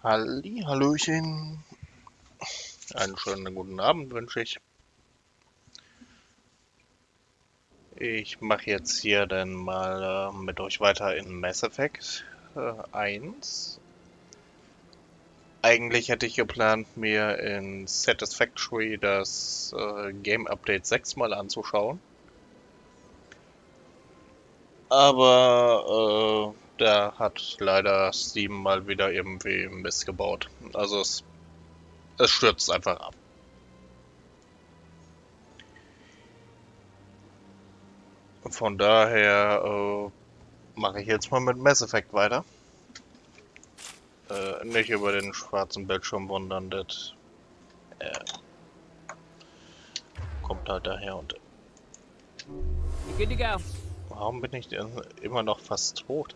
Hallöchen, einen schönen guten Abend wünsche ich. Ich mache jetzt hier dann mal mit euch weiter in Mass Effect 1. Eigentlich hätte ich geplant, mir in Satisfactory das Game Update 6 mal anzuschauen. Aber da hat leider Steam mal wieder irgendwie Mist gebaut. Also es stürzt einfach ab. Von daher mache ich jetzt mal mit Mass Effect weiter. Nicht über den schwarzen Bildschirm wundern, das kommt halt daher. Und You good to go? warum bin ich denn immer noch fast tot?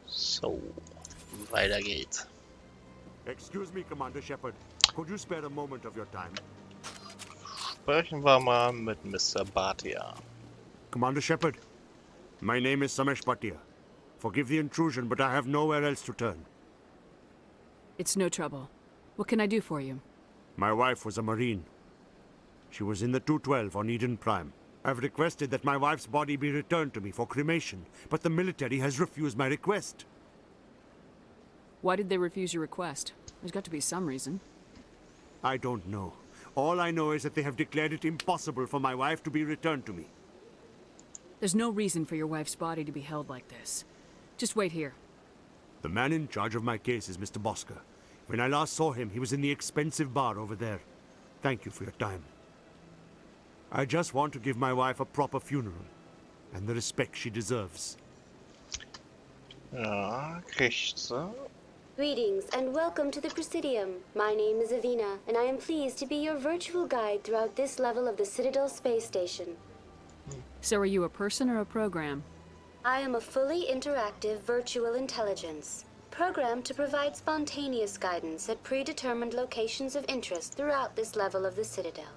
So, weiter geht's. Excuse me, Commander Shepard. Could you spare a moment of your time? Sprechen wir mal mit Mr. Bhatia. Commander Shepard, my name is Samesh Bhatia. Forgive the intrusion, but I have nowhere else to turn. It's no trouble. What can I do for you? My wife was a Marine. She was in the 212 on Eden Prime. I've requested that my wife's body be returned to me for cremation, but the military has refused my request. Why did they refuse your request? There's got to be some reason. I don't know. All I know is that they have declared it impossible for my wife to be returned to me. There's no reason for your wife's body to be held like this. Just wait here. The man in charge of my case is Mr. Bosker. When I last saw him, he was in the expensive bar over there. Thank you for your time. I just want to give my wife a proper funeral, and the respect she deserves. Ja, kriegt sie. Greetings and welcome to the Presidium. My name is Avina, and I am pleased to be your virtual guide throughout this level of the Citadel Space Station. So are you a person or a program? I am a fully interactive virtual intelligence, programmed to provide spontaneous guidance at predetermined locations of interest throughout this level of the Citadel.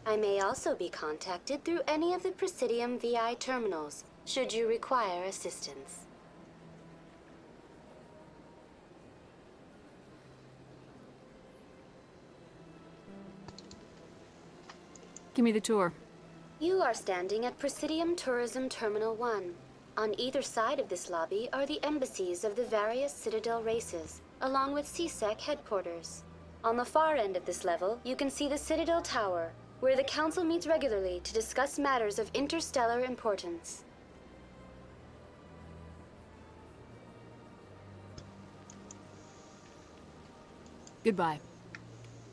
I may also be contacted through any of the Presidium VI terminals, should you require assistance. Give me the tour. You are standing at Presidium Tourism Terminal 1. On either side of this lobby are the embassies of the various Citadel races, along with CSEC headquarters. On the far end of this level, you can see the Citadel Tower, where the Council meets regularly to discuss matters of interstellar importance. Goodbye.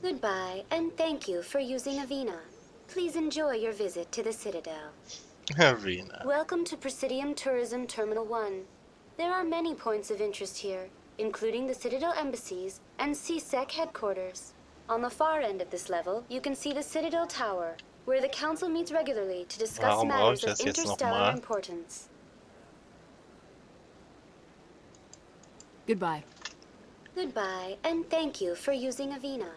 Goodbye, and thank you for using Avina. Please enjoy your visit to the Citadel. Arena. Welcome to Presidium Tourism Terminal 1. There are many points of interest here, including the Citadel embassies and CSEC headquarters. On the far end of this level, you can see the Citadel Tower, where the Council meets regularly to discuss Warum brauche matters ich of das jetzt interstellar nochmal? importance. Goodbye. Goodbye, and thank you for using Avina.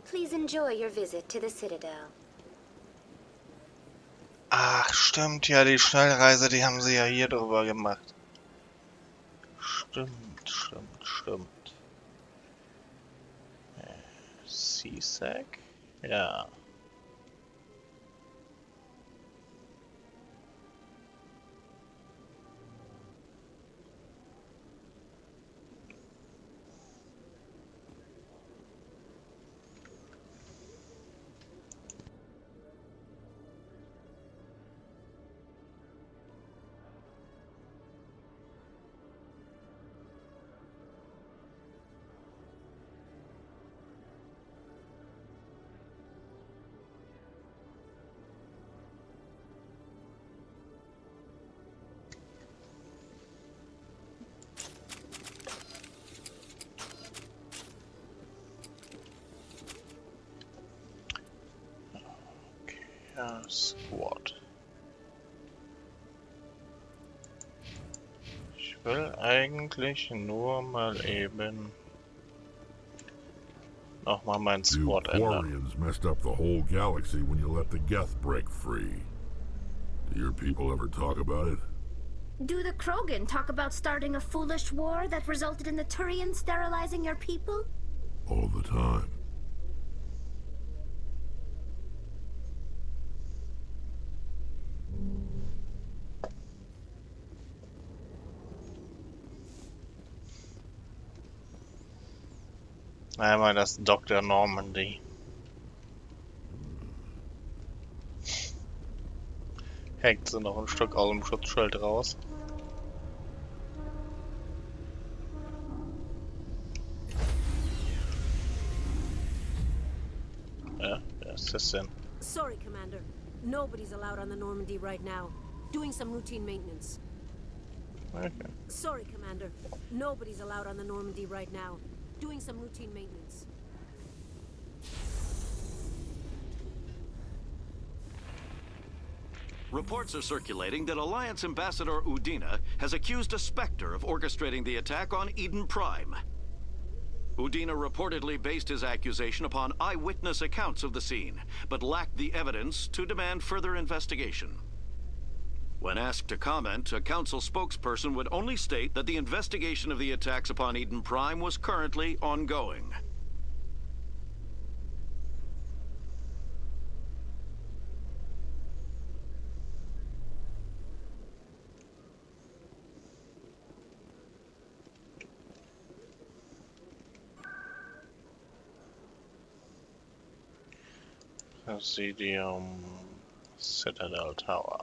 Please enjoy your visit to the Citadel. Ach, stimmt, ja, die Schnellreise, die haben sie ja hier drüber gemacht. Stimmt. CSEC? Ja. Ja, Squad. Ich Will eigentlich nur mal eben nochmal meinen You Squad ändern. Quarians messed up the whole galaxy when you let the Geth break free. Do your people ever talk about it? Do the Krogan talk about starting a foolish war that resulted in the Turians sterilizing your people? All the time. Einmal das Dr. Normandy. Hängt sie noch ein Stück aus dem Schutzschild raus. Ja, wer ist das denn? Sorry, Commander. Nobody's allowed on the Normandy right now. Doing some routine maintenance. Okay. Sorry, Commander. Nobody's allowed on the Normandy right now. Doing some routine maintenance. Reports are circulating that Alliance Ambassador Udina has accused a Spectre of orchestrating the attack on Eden Prime. Udina reportedly based his accusation upon eyewitness accounts of the scene, but lacked the evidence to demand further investigation. When asked to comment, a council spokesperson would only state that the investigation of the attacks upon Eden Prime was currently ongoing. Präsidium Citadel Tower.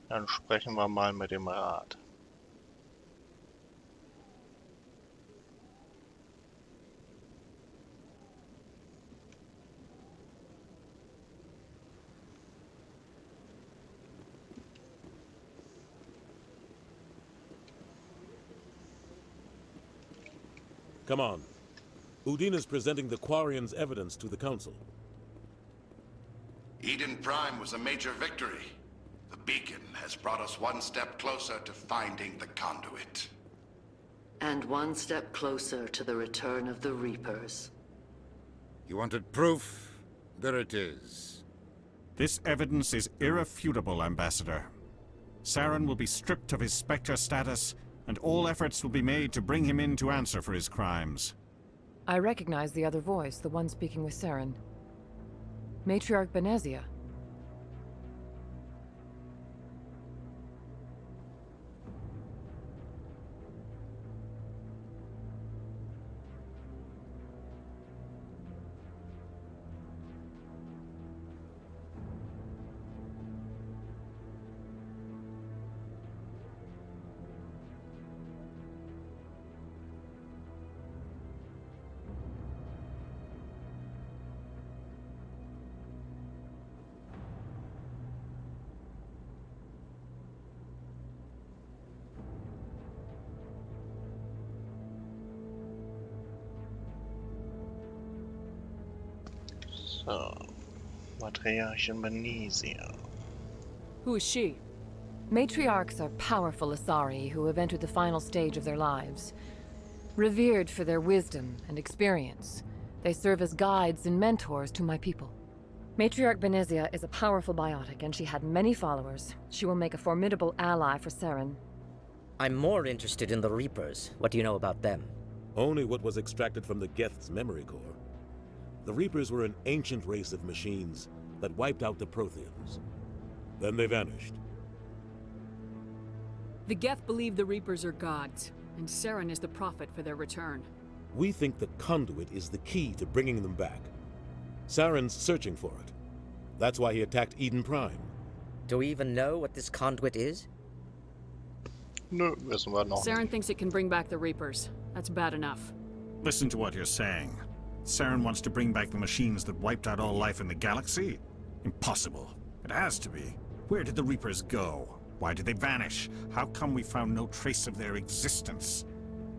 Dann sprechen wir mal mit dem Rat. Come on. Udina's presenting the Quarians' evidence to the Council. Eden Prime was a major victory. The beacon has brought us one step closer to finding the conduit. And one step closer to the return of the Reapers. You wanted proof? There it is. This evidence is irrefutable, Ambassador. Saren will be stripped of his Spectre status, and all efforts will be made to bring him in to answer for his crimes. I recognize the other voice, the one speaking with Saren. Matriarch Benezia. So, Matriarchin Benezia. Who is she? Matriarchs are powerful Asari who have entered the final stage of their lives. Revered for their wisdom and experience, they serve as guides and mentors to my people. Matriarch Benezia is a powerful biotic, and she had many followers. She will make a formidable ally for Saren. I'm more interested in the Reapers. What do you know about them? Only what was extracted from the Geth's memory core. The Reapers were an ancient race of machines that wiped out the Protheans. Then they vanished. The Geth believe the Reapers are gods, and Saren is the prophet for their return. We think the conduit is the key to bringing them back. Saren's searching for it. That's why he attacked Eden Prime. Do we even know what this conduit is? Nö, wissen wir noch Saren nicht. thinks it can bring back the Reapers. That's bad enough. Listen to what you're saying. Saren wants to bring back the machines that wiped out all life in the galaxy? Impossible. It has to be. Where did the Reapers go? Why did they vanish? How come we found no trace of their existence?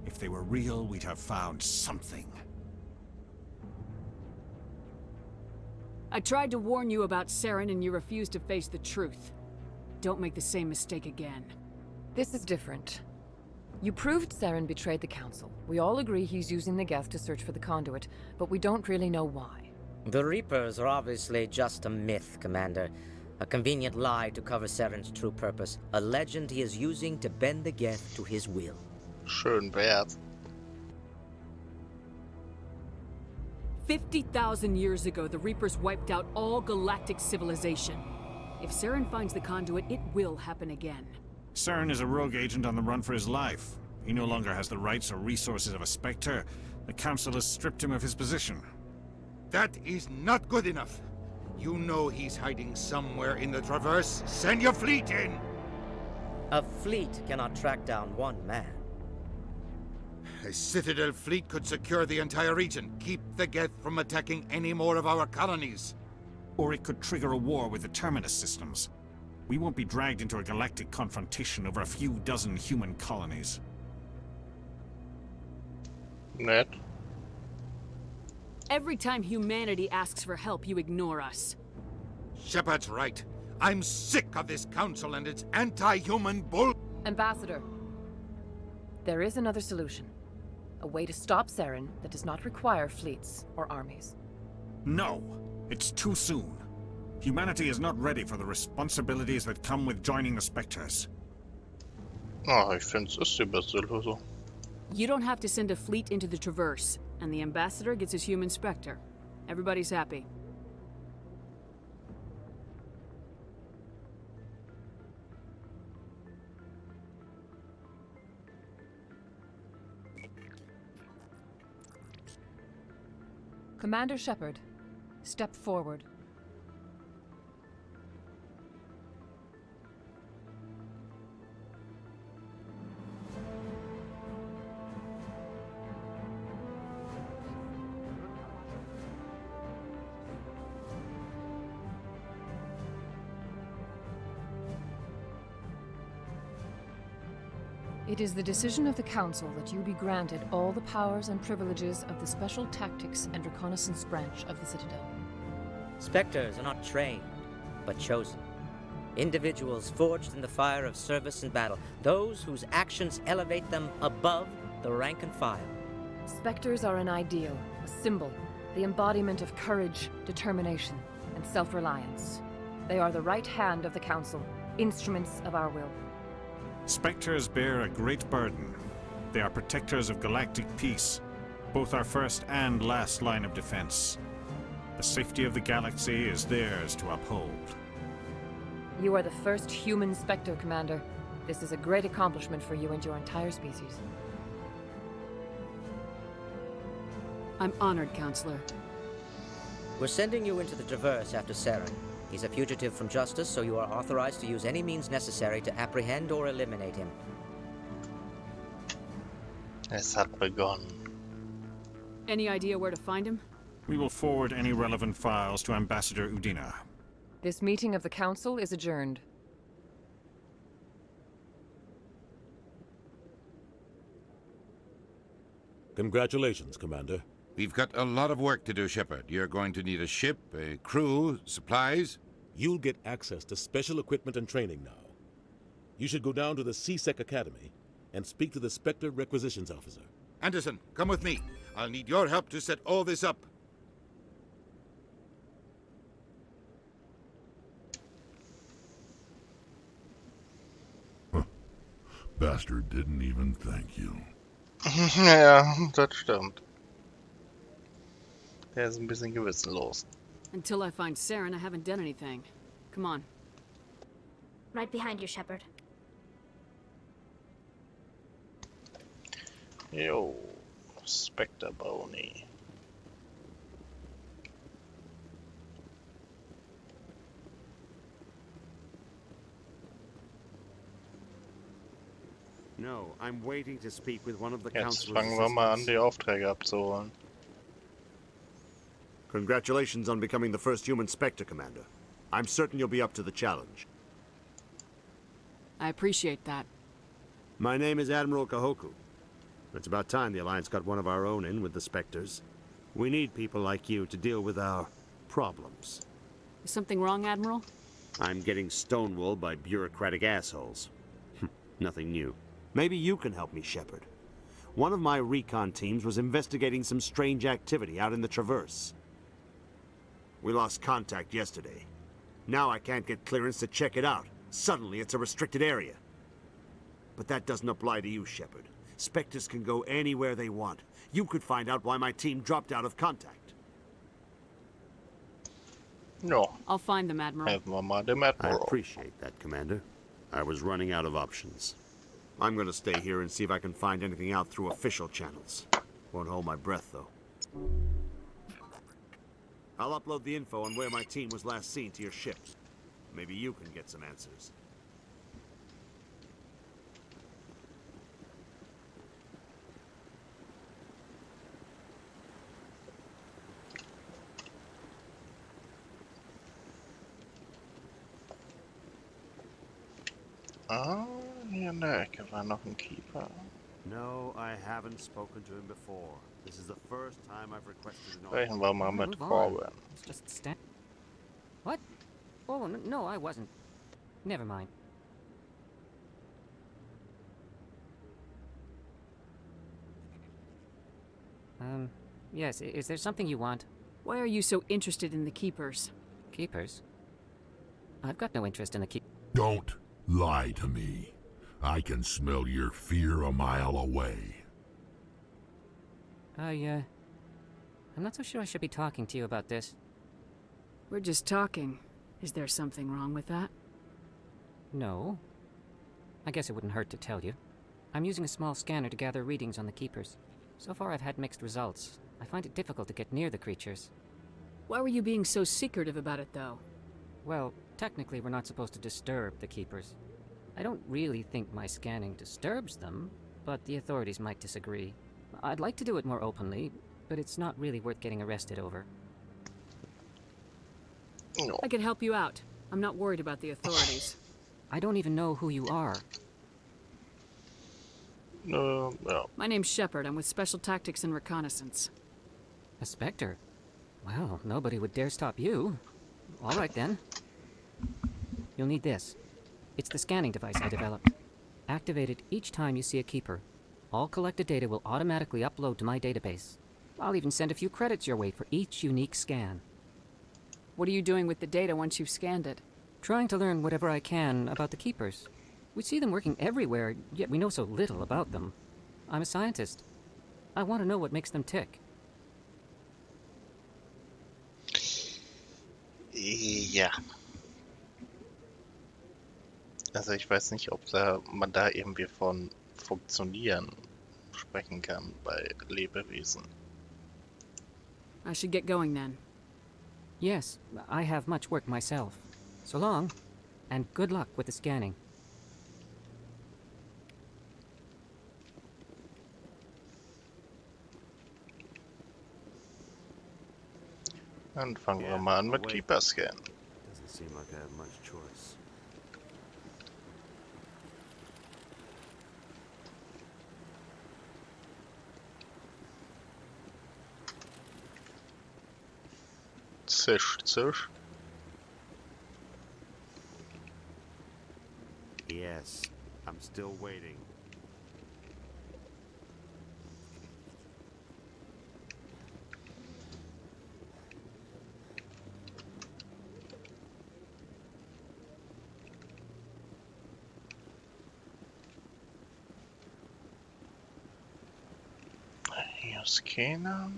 If they were real, we'd have found something. I tried to warn you about Saren and you refused to face the truth. Don't make the same mistake again. This is different. You proved Saren betrayed the Council. We all agree he's using the Geth to search for the conduit, but we don't really know why. The Reapers are obviously just a myth, Commander. A convenient lie to cover Saren's true purpose. A legend he is using to bend the Geth to his will. Schön wär's. 50,000 years ago, the Reapers wiped out all galactic civilization. If Saren finds the conduit, it will happen again. Saren is a rogue agent on the run for his life. He no longer has the rights or resources of a Spectre. The Council has stripped him of his position. That is not good enough. You know he's hiding somewhere in the Traverse. Send your fleet in! A fleet cannot track down one man. A Citadel fleet could secure the entire region, keep the Geth from attacking any more of our colonies. Or it could trigger a war with the Terminus systems. We won't be dragged into a galactic confrontation over a few dozen human colonies. Nett. Every time humanity asks for help, you ignore us. Shepard's right. I'm sick of this council and its anti-human bull— Ambassador, there is another solution. A way to stop Saren that does not require fleets or armies. No! It's too soon. Humanity is not ready for the responsibilities that come with joining the Spectres. Ah, ich finde, es ist die beste Lösung. You don't have to send a fleet into the Traverse, and the Ambassador gets his human Spectre. Everybody's happy. Commander Shepard, step forward. It is the decision of the Council that you be granted all the powers and privileges of the Special Tactics and Reconnaissance Branch of the Citadel. Spectres are not trained, but chosen. Individuals forged in the fire of service and battle. Those whose actions elevate them above the rank and file. Spectres are an ideal, a symbol, the embodiment of courage, determination, and self-reliance. They are the right hand of the Council, instruments of our will. Spectres bear a great burden. They are protectors of galactic peace, both our first and last line of defense. The safety of the galaxy is theirs to uphold. You are the first human Spectre, Commander. This is a great accomplishment for you and your entire species. I'm honored, Counselor. We're sending you into the Traverse after Saren. He's a fugitive from justice, so you are authorized to use any means necessary to apprehend or eliminate him. Es hat begonnen. Any idea where to find him? We will forward any relevant files to Ambassador Udina. This meeting of the Council is adjourned. Congratulations, Commander. We've got a lot of work to do, Shepard. You're going to need a ship, a crew, supplies. You'll get access to special equipment and training now. You should go down to the CSEC Academy and speak to the Spectre Requisitions Officer. Anderson, come with me. I'll need your help to set all this up. Bastard didn't even thank you. Ja, das stimmt. Der ist ein bisschen gewissenlos. Until I find Saren, I haven't done anything. Come on. Right behind you, Shepard. Jo, Spectre Bounty. No, I'm waiting to speak with one of the Jetzt Council's fangen wir mal an, assistants. die Aufträge abzuholen. Congratulations on becoming the first human Spectre, Commander. I'm certain you'll be up to the challenge. I appreciate that. My name is Admiral Kahoku. It's about time the Alliance got one of our own in with the Spectres. We need people like you to deal with our problems. Is something wrong, Admiral? I'm getting stonewalled by bureaucratic assholes. Nothing new. Maybe you can help me, Shepard. One of my recon teams was investigating some strange activity out in the Traverse. We lost contact yesterday. Now I can't get clearance to check it out. Suddenly it's a restricted area. But that doesn't apply to you, Shepard. Spectres can go anywhere they want. You could find out why my team dropped out of contact. No. I'll find them, Admiral. Helfen wir mal dem Admiral. I appreciate that, Commander. I was running out of options. I'm gonna stay here and see if I can find anything out through official channels. Won't hold my breath, though. I'll upload the info on where my team was last seen to your ship. Maybe you can get some answers. Ah, hier in der Ecke war noch ein Keeper. No, I haven't spoken to him before. This is the first time I've requested an Sprechen wir mal mit Corbin. It's just stand. What? Oh, no, I wasn't. Never mind. Yes, is there something you want? Why are you so interested in the Keepers? Keepers? I've got no interest in the keep. Don't lie to me. I can smell your fear a mile away. I'm not so sure I should be talking to you about this. We're just talking. Is there something wrong with that? No. I guess it wouldn't hurt to tell you. I'm using a small scanner to gather readings on the Keepers. So far I've had mixed results. I find it difficult to get near the creatures. Why were you being so secretive about it, though? Well, technically we're not supposed to disturb the Keepers. I don't really think my scanning disturbs them, but the authorities might disagree. I'd like to do it more openly, but it's not really worth getting arrested over. No. I could help you out. I'm not worried about the authorities. I don't even know who you are. No. My name's Shepard. I'm with Special Tactics and Reconnaissance. A Spectre? Well, nobody would dare stop you. All right, then. You'll need this. It's the scanning device I developed. Activate it each time you see a Keeper. All collected data will automatically upload to my database. I'll even send a few credits your way for each unique scan. What are you doing with the data once you've scanned it? Trying to learn whatever I can about the Keepers. We see them working everywhere, yet we know so little about them. I'm a scientist. I want to know what makes them tick. Ja. Also ich weiß nicht, ob man da irgendwie von Funktionieren sprechen kann bei Lebewesen. I should get going then. Yes, I have much work myself. So long, and good luck with the scanning. Dann fangen wir mal an mit Keeper Scan. Doesn't seem like I have much choice. Zisch, zisch. Yes, I'm still waiting. Hier ist keiner.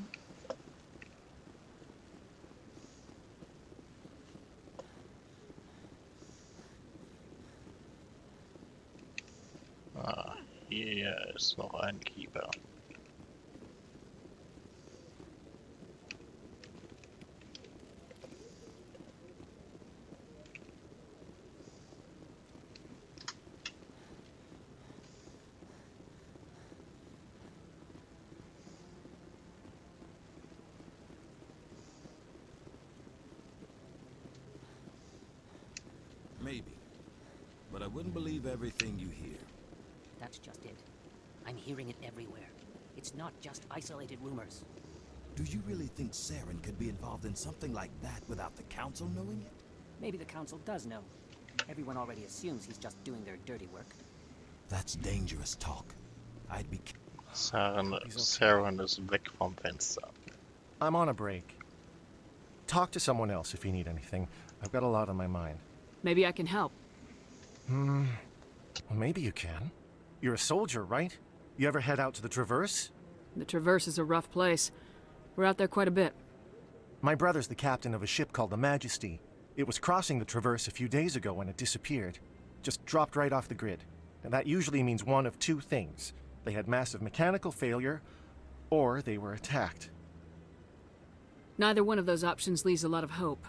Ah, hier ist noch ein Keeper. Maybe. But I wouldn't believe everything you hear. That's just it. I'm hearing it everywhere. It's not just isolated rumors. Do you really think Saren could be involved in something like that without the Council knowing it? Maybe the Council does know. Everyone already assumes he's just doing their dirty work. That's dangerous talk. I'd be... Saren ist weg vom Fenster. I'm on a break. Talk to someone else if you need anything. I've got a lot on my mind. Maybe I can help. Well, maybe you can. You're a soldier, right? You ever head out to the Traverse? The Traverse is a rough place. We're out there quite a bit. My brother's the captain of a ship called the Majesty. It was crossing the Traverse a few days ago when it disappeared. Just dropped right off the grid. And that usually means one of two things. They had massive mechanical failure, or they were attacked. Neither one of those options leaves a lot of hope.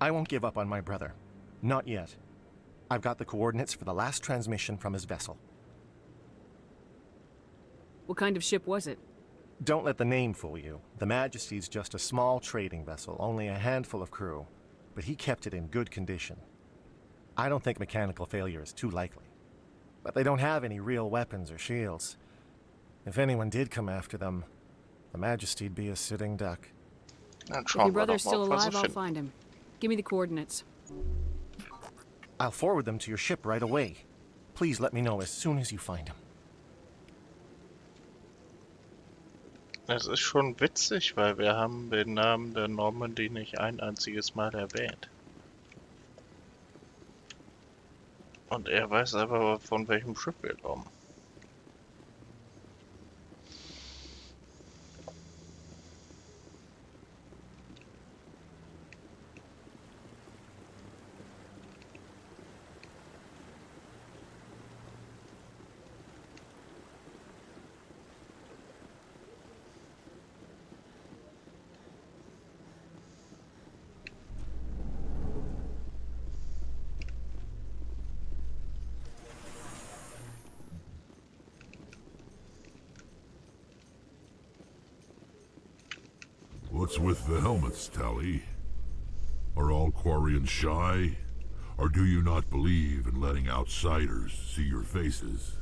I won't give up on my brother. Not yet. I've got the coordinates for the last transmission from his vessel. What kind of ship was it? Don't let the name fool you. The Majesty's just a small trading vessel, only a handful of crew. But he kept it in good condition. I don't think mechanical failure is too likely. But they don't have any real weapons or shields. If anyone did come after them, the Majesty'd be a sitting duck. If your brother's still alive, I'll find him. Give me the coordinates. I'll forward them to your ship right away. Please let me know as soon as you find him. Es ist schon witzig, weil wir haben den Namen der Normandy nicht ein einziges Mal erwähnt. Und er weiß aber, von welchem Schiff wir kommen. What's with the helmets, Tally? Are all Quarians shy? Or do you not believe in letting outsiders see your faces?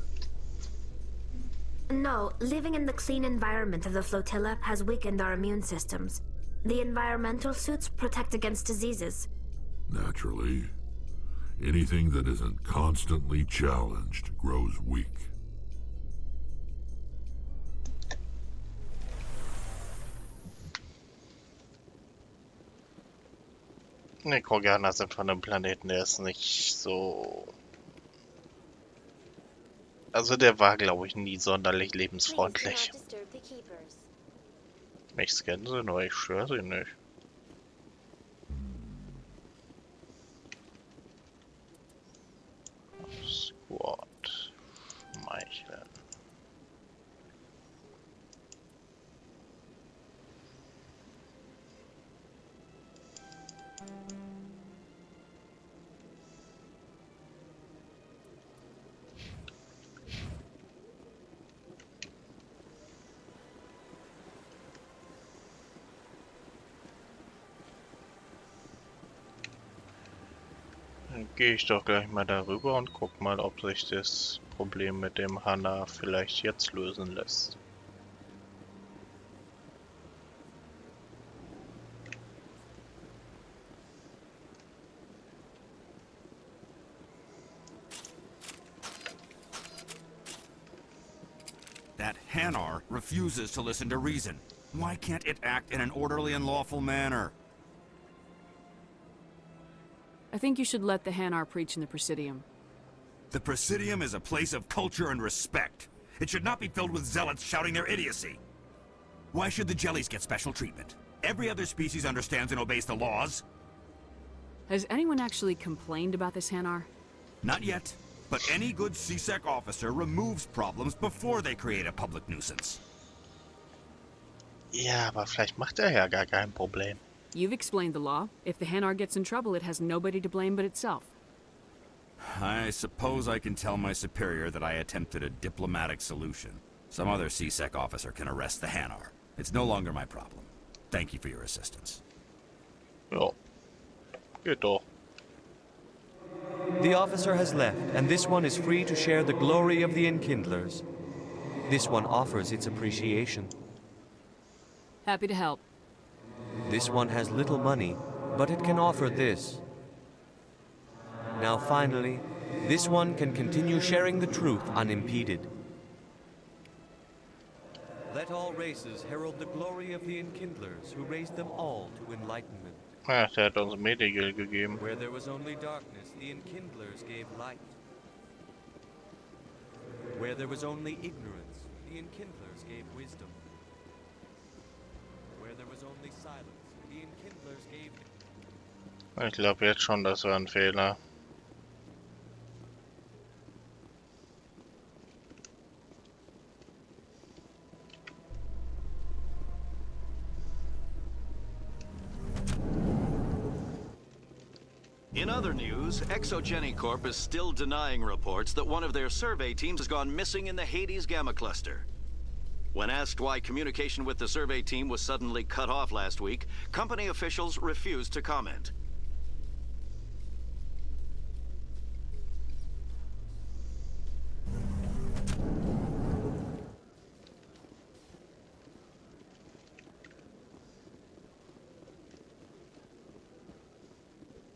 No, living in the clean environment of the flotilla has weakened our immune systems. The environmental suits protect against diseases. Naturally. Anything that isn't constantly challenged grows weak. Ne, Kroganer sind von einem Planeten, der ist nicht so... Also der war, glaube ich, nie sonderlich lebensfreundlich. Ich scanne sie nur, ich störe sie nicht. Squad. Schmeicheln. Dann gehe ich doch gleich mal darüber und guck mal, ob sich das Problem mit dem Hanna vielleicht jetzt lösen lässt. That Hanar refuses to listen to reason. Why can't it act in an orderly and lawful manner? I think you should let the Hanar preach in the Presidium. The Presidium is a place of culture and respect. It should not be filled with zealots shouting their idiocy. Why should the jellies get special treatment? Every other species understands and obeys the laws. Has anyone actually complained about this Hanar? Not yet, but any good CSEC officer removes problems before they create a public nuisance. Ja, aber vielleicht macht er ja gar kein Problem. You've explained the law. If the Hanar gets in trouble, it has nobody to blame but itself. I suppose I can tell my superior that I attempted a diplomatic solution. Some other CSEC officer can arrest the Hanar. It's no longer my problem. Thank you for your assistance. Ja, geht doch. The officer has left, and this one is free to share the glory of the Enkindlers. This one offers its appreciation. Happy to help. This one has little money, but it can offer this. Now finally, This one can continue sharing the truth unimpeded. Let all races herald the glory of the Enkindlers who raised them all to enlightenment. Ach, der hat uns Mediagel gegeben. Where there was only darkness, the Enkindlers gave light. Where there was only ignorance, the Enkindlers gave wisdom. Where there was only silence, the Enkindlers gave... Ich glaube jetzt schon, das war ein Fehler. In other news, Exogeny Corp is still denying reports that one of their survey teams has gone missing in the Hades Gamma Cluster. When asked why communication with the survey team was suddenly cut off last week, company officials refused to comment.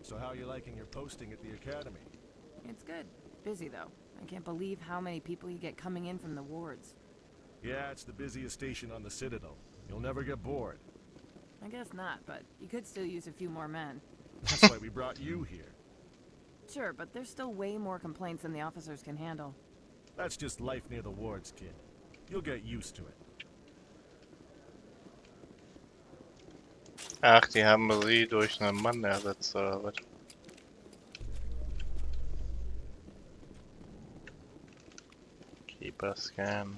So how are you liking your posting at the academy? It's good. Busy, though. I can't believe how many people you get coming in from the wards. Yeah, it's the busiest station on the Citadel. You'll never get bored. I guess not, but you could still use a few more men. That's why we brought you here. Sure, but there's still way more complaints than the officers can handle. That's just life near the wards, kid. You'll get used to it. Ach, die haben sie durch einen Mann ersetzt, oder was? Keeper scan.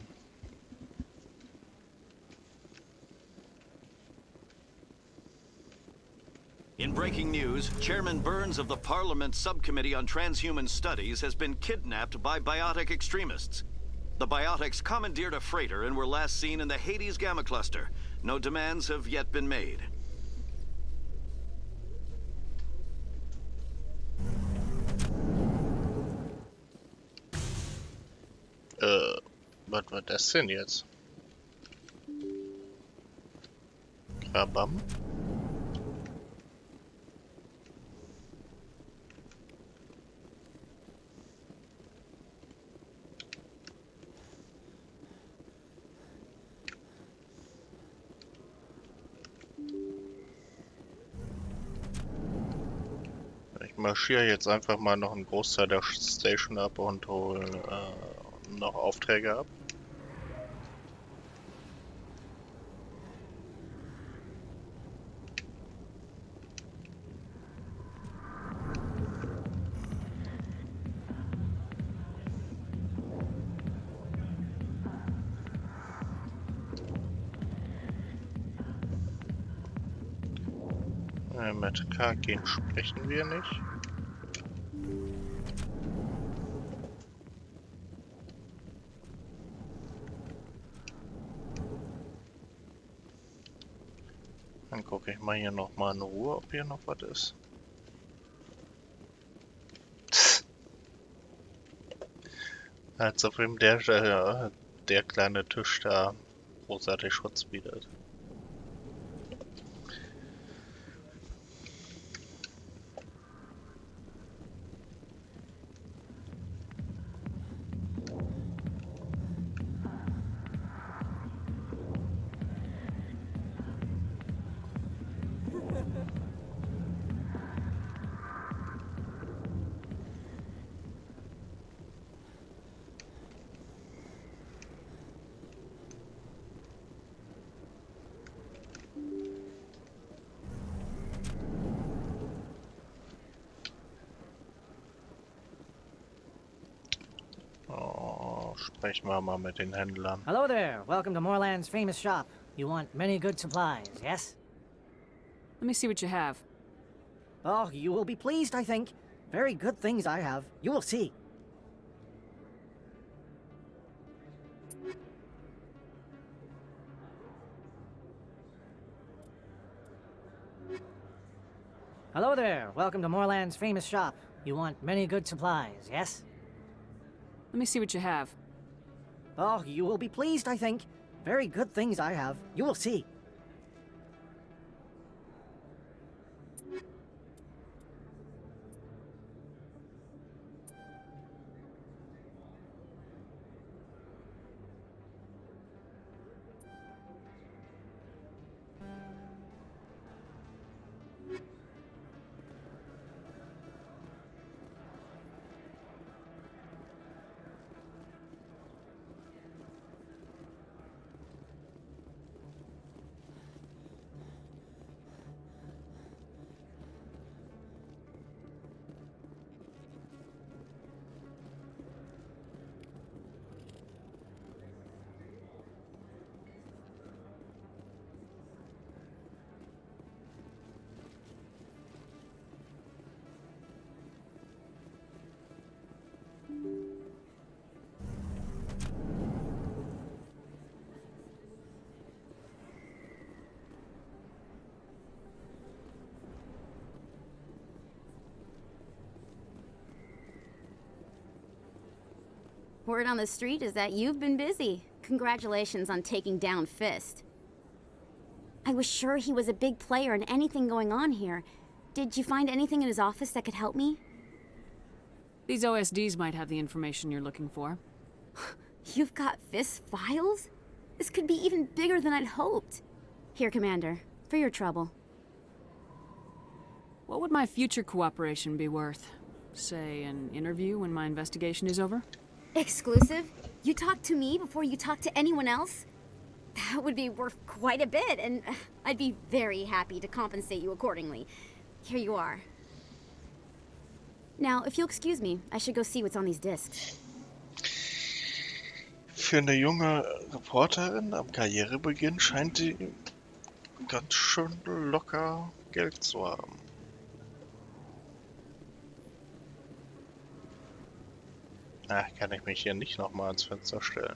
In breaking news, Chairman Burns of the Parliament Subcommittee on Transhuman Studies has been kidnapped by biotic extremists. The biotics commandeered a freighter and were last seen in the Hades Gamma Cluster. No demands have yet been made. Was war das denn jetzt? Grabam? Ich marschiere jetzt einfach mal noch einen Großteil der Station ab und hole noch Aufträge ab. Mit gegen sprechen wir nicht. Dann gucke ich mal hier noch mal in Ruhe, ob hier noch was ist. Als auf dem der kleine Tisch da großartig Schutz bietet. Sprechen wir mal mit den Händlern. Hello there. Welcome to Moorland's famous shop. You want many good supplies, yes? Let me see what you have. Oh, you will be pleased, I think. Very good things I have. You will see. Hello there. Welcome to Moorland's famous shop. You want many good supplies, yes? Let me see what you have. Oh, you will be pleased, I think. Very good things I have. You will see. Word on the street is that you've been busy. Congratulations on taking down Fist. I was sure he was a big player in anything going on here. Did you find anything in his office that could help me? These OSDs might have the information you're looking for. You've got Fist's files? This could be even bigger than I'd hoped. Here, Commander, for your trouble. What would my future cooperation be worth? Say, an interview when my investigation is over? Exclusive? You talk to me before you talk to anyone else? That would be worth quite a bit, and I'd be very happy to compensate you accordingly. Here you are. Now, if you'll excuse me, I should go see what's on these discs. Für eine junge Reporterin am Karrierebeginn scheint sie ganz schön locker Geld zu haben. Ach, kann ich mich hier nicht nochmal ans Fenster stellen?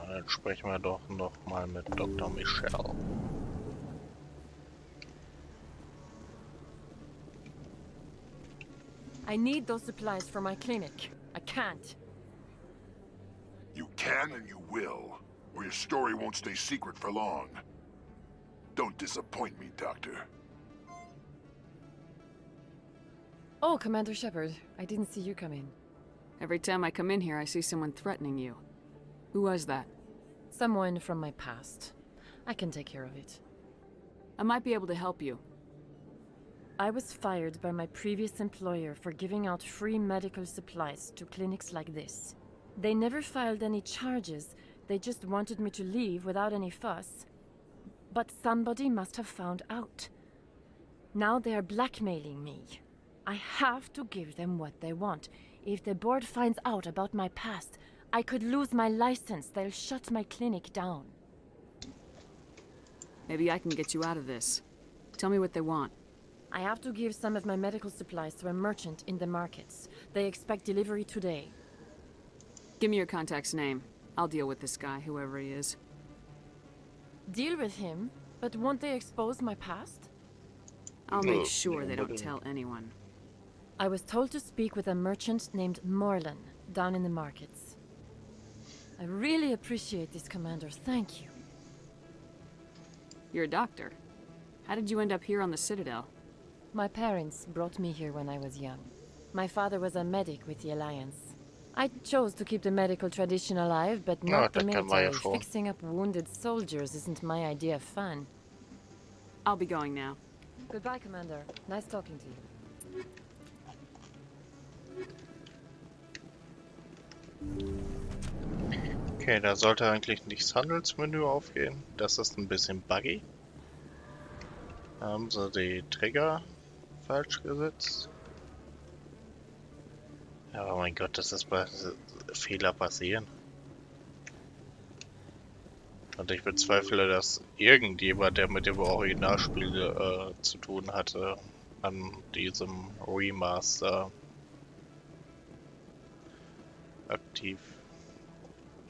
Dann sprechen wir doch noch mal mit Dr. Michelle. I need those supplies for my clinic. I can't. You can and you will, or your story won't stay secret for long. Don't disappoint me, Doctor. Oh, Commander Shepard, I didn't see you come in. Every time I come in here, I see someone threatening you. Who was that? Someone from my past. I can take care of it. I might be able to help you. I was fired by my previous employer for giving out free medical supplies to clinics like this. They never filed any charges. They just wanted me to leave without any fuss. But somebody must have found out. Now they are blackmailing me. I have to give them what they want. If the board finds out about my past, I could lose my license. They'll shut my clinic down. Maybe I can get you out of this. Tell me what they want. I have to give some of my medical supplies to a merchant in the markets. They expect delivery today. Give me your contact's name. I'll deal with this guy, whoever he is. Deal with him? But won't they expose my past? I'll make sure they don't tell anyone. I was told to speak with a merchant named Morlan down in the markets. I really appreciate this, Commander. Thank you. You're a doctor. How did you end up here on the Citadel? My parents brought me here when I was young. My father was a medic with the Alliance. I chose to keep the medical tradition alive, but not the military. Fixing up wounded soldiers isn't my idea of fun. I'll be going now. Goodbye, Commander. Nice talking to you. Okay, da sollte eigentlich nicht das Handelsmenü aufgehen. Das ist ein bisschen buggy. Da haben sie die Trigger falsch gesetzt. Ja, oh mein Gott, das ist bei Fehler passieren. Und ich bezweifle, dass irgendjemand, der mit dem Originalspiel zu tun hatte, an diesem Remaster aktiv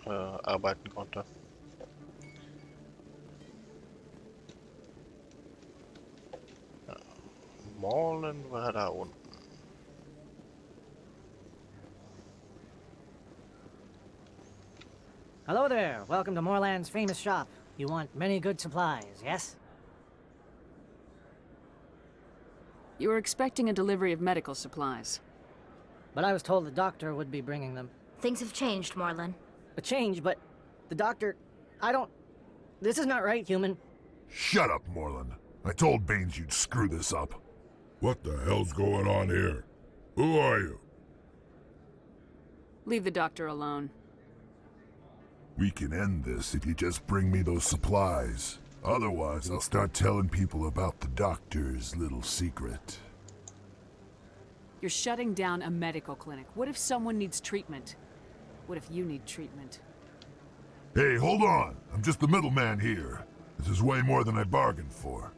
arbeiten konnte. Ja. Morlan war da unten. Hello there. Welcome to Morland's famous shop. You want many good supplies, yes? You were expecting a delivery of medical supplies. But I was told the doctor would be bringing them. Things have changed, Morlan. A change, but the doctor... I don't... This is not right, human. Shut up, Morlan. I told Baines you'd screw this up. What the hell's going on here? Who are you? Leave the doctor alone. We can end this if you just bring me those supplies. Otherwise, I'll start telling people about the doctor's little secret. You're shutting down a medical clinic. What if someone needs treatment? What if you need treatment? Hey, hold on. I'm just the middleman here. This is way more than I bargained for.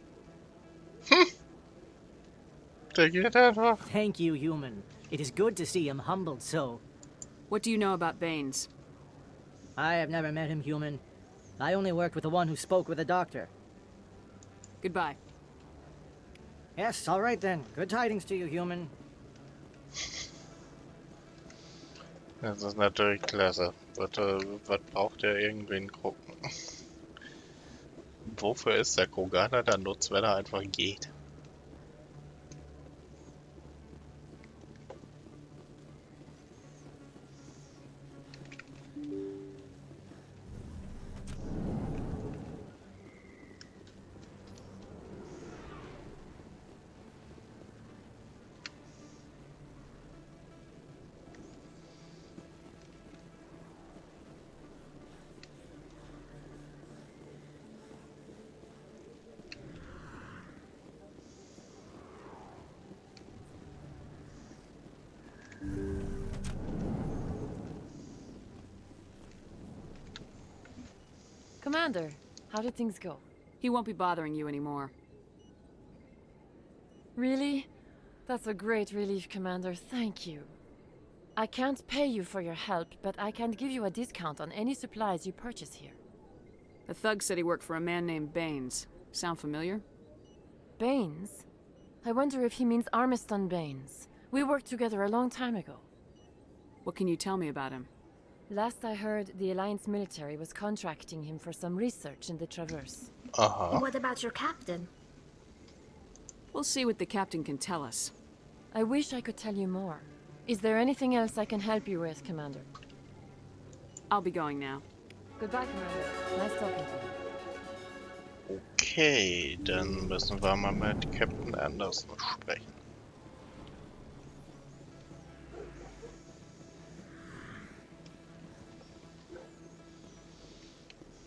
Thank you, human. It is good to see him humbled so. What do you know about Baines? I have never met him, human. I only worked with the one who spoke with the doctor. Goodbye. Yes, all right then. Good tidings to you, human. Das ist natürlich klasse. Was braucht der irgendwen gucken? Wofür ist der Kroganer dann nutzt, wenn er einfach geht? Commander, how did things go? He won't be bothering you anymore. Really? That's a great relief, Commander. Thank you. I can't pay you for your help, but I can give you a discount on any supplies you purchase here. The thug said he worked for a man named Baines. Sound familiar? Baines? I wonder if he means Armiston Baines. We worked together a long time ago. What can you tell me about him? Last I heard, the Alliance military was contracting him for some research in the Traverse. What about your captain? We'll see what the captain can tell us. I wish I could tell you more. Is there anything else I can help you with, Commander? I'll be going now. Goodbye, Commander. Nice talking to you. Okay, dann müssen wir mal mit Captain Anderson sprechen.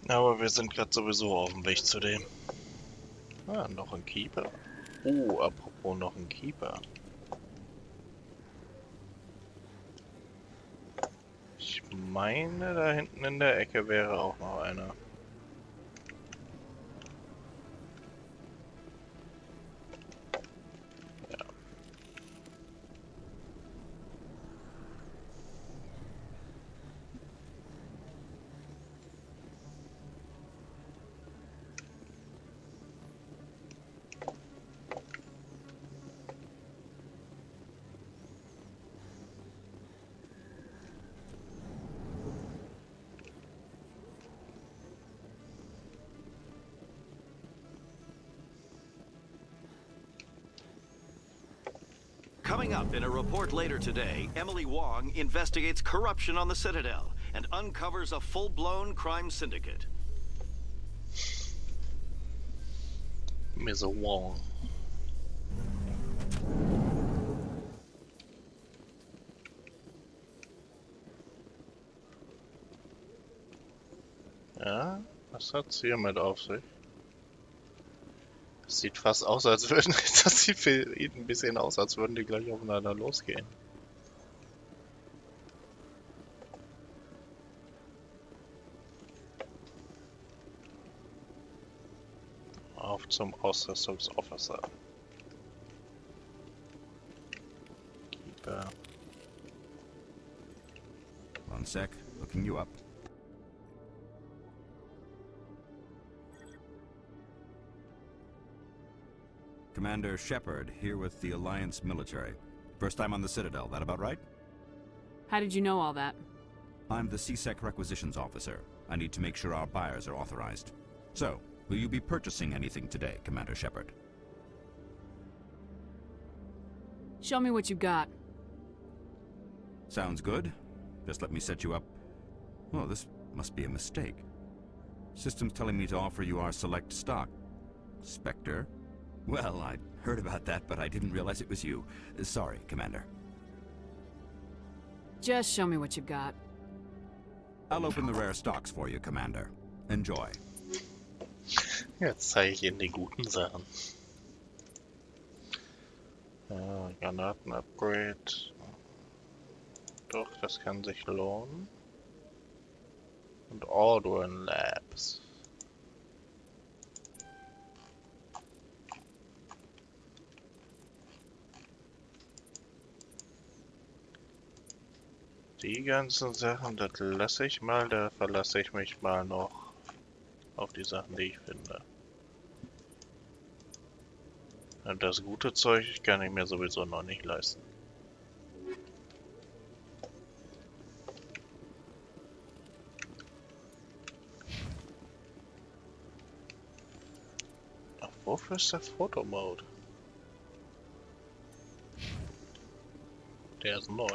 Aber wir sind gerade sowieso auf dem Weg zu dem. Ah, noch ein Keeper. Apropos noch ein Keeper. Ich meine, da hinten in der Ecke wäre auch noch einer. Coming up in a report later today, Emily Wong investigates corruption on the Citadel and uncovers a full-blown crime syndicate. Ms. Wong. Ja, was hat's hier mit auf sich? Das sieht fast aus, als würden, das sieht für ihn ein bisschen aus, als würden die gleich aufeinander losgehen. Auf zum Ausrüstungsofficer. Keeper. One sec, looking you up. Commander Shepard, here with the Alliance military. First time on the Citadel, that about right? How did you know all that? I'm the CSEC requisitions officer. I need to make sure our buyers are authorized. So, will you be purchasing anything today, Commander Shepard? Show me what you got. Sounds good. Just let me set you up. Oh, this must be a mistake. System's telling me to offer you our select stock. Spectre? Well, I'd heard about that, but I didn't realize it was you. Sorry, Commander. Just show me what you've got. I'll open the rare stocks for you, Commander. Enjoy. Jetzt zeige ich Ihnen die guten Sachen. Ja, Granaten-Upgrade. Doch, das kann sich lohnen. Und unseren Labs. Die ganzen Sachen, das lasse ich mal, da verlasse ich mich mal noch auf die Sachen, die ich finde. Und das gute Zeug kann ich mir sowieso noch nicht leisten. Ach, wofür ist der Fotomode? Der ist neu.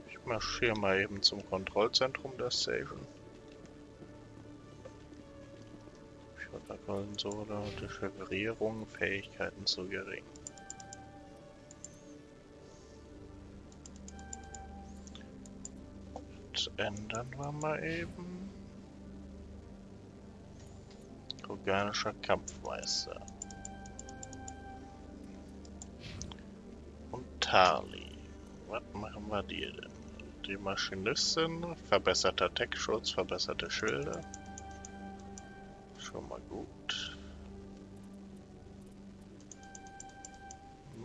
Ich marschiere mal eben zum Kontrollzentrum der Station. Konsole, Dechiffrierung, Fähigkeiten zu gering. Das ändern wir mal eben. Organischer Kampfmeister. Und Tali. Was machen wir dir denn? Die Maschinistin, verbesserter Tech-Schutz, verbesserte Schilder. Schon mal gut.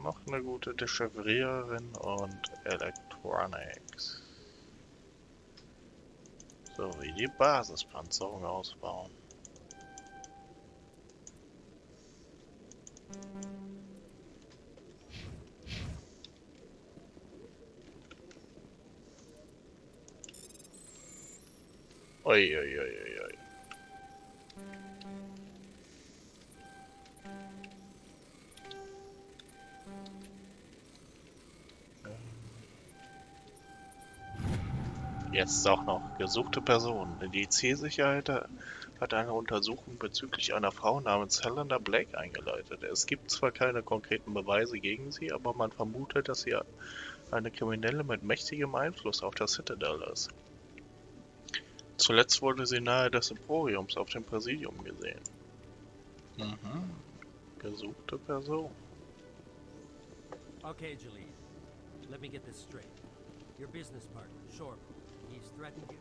Noch eine gute Dechiffriererin und Electronics. So, wie die Basispanzerung ausbauen. Oi. Jetzt auch noch gesuchte Person. Die Zielsicherheit hat eine Untersuchung bezüglich einer Frau namens Helena Blake eingeleitet. Es gibt zwar keine konkreten Beweise gegen sie, aber man vermutet, dass sie eine Kriminelle mit mächtigem Einfluss auf der Citadel ist. Zuletzt wurde sie nahe des Emporiums auf dem Präsidium gesehen. Mhm. Gesuchte Person. Okay, Jaleel. Let me get this straight. Your business partner, Shorb, he's threatened you?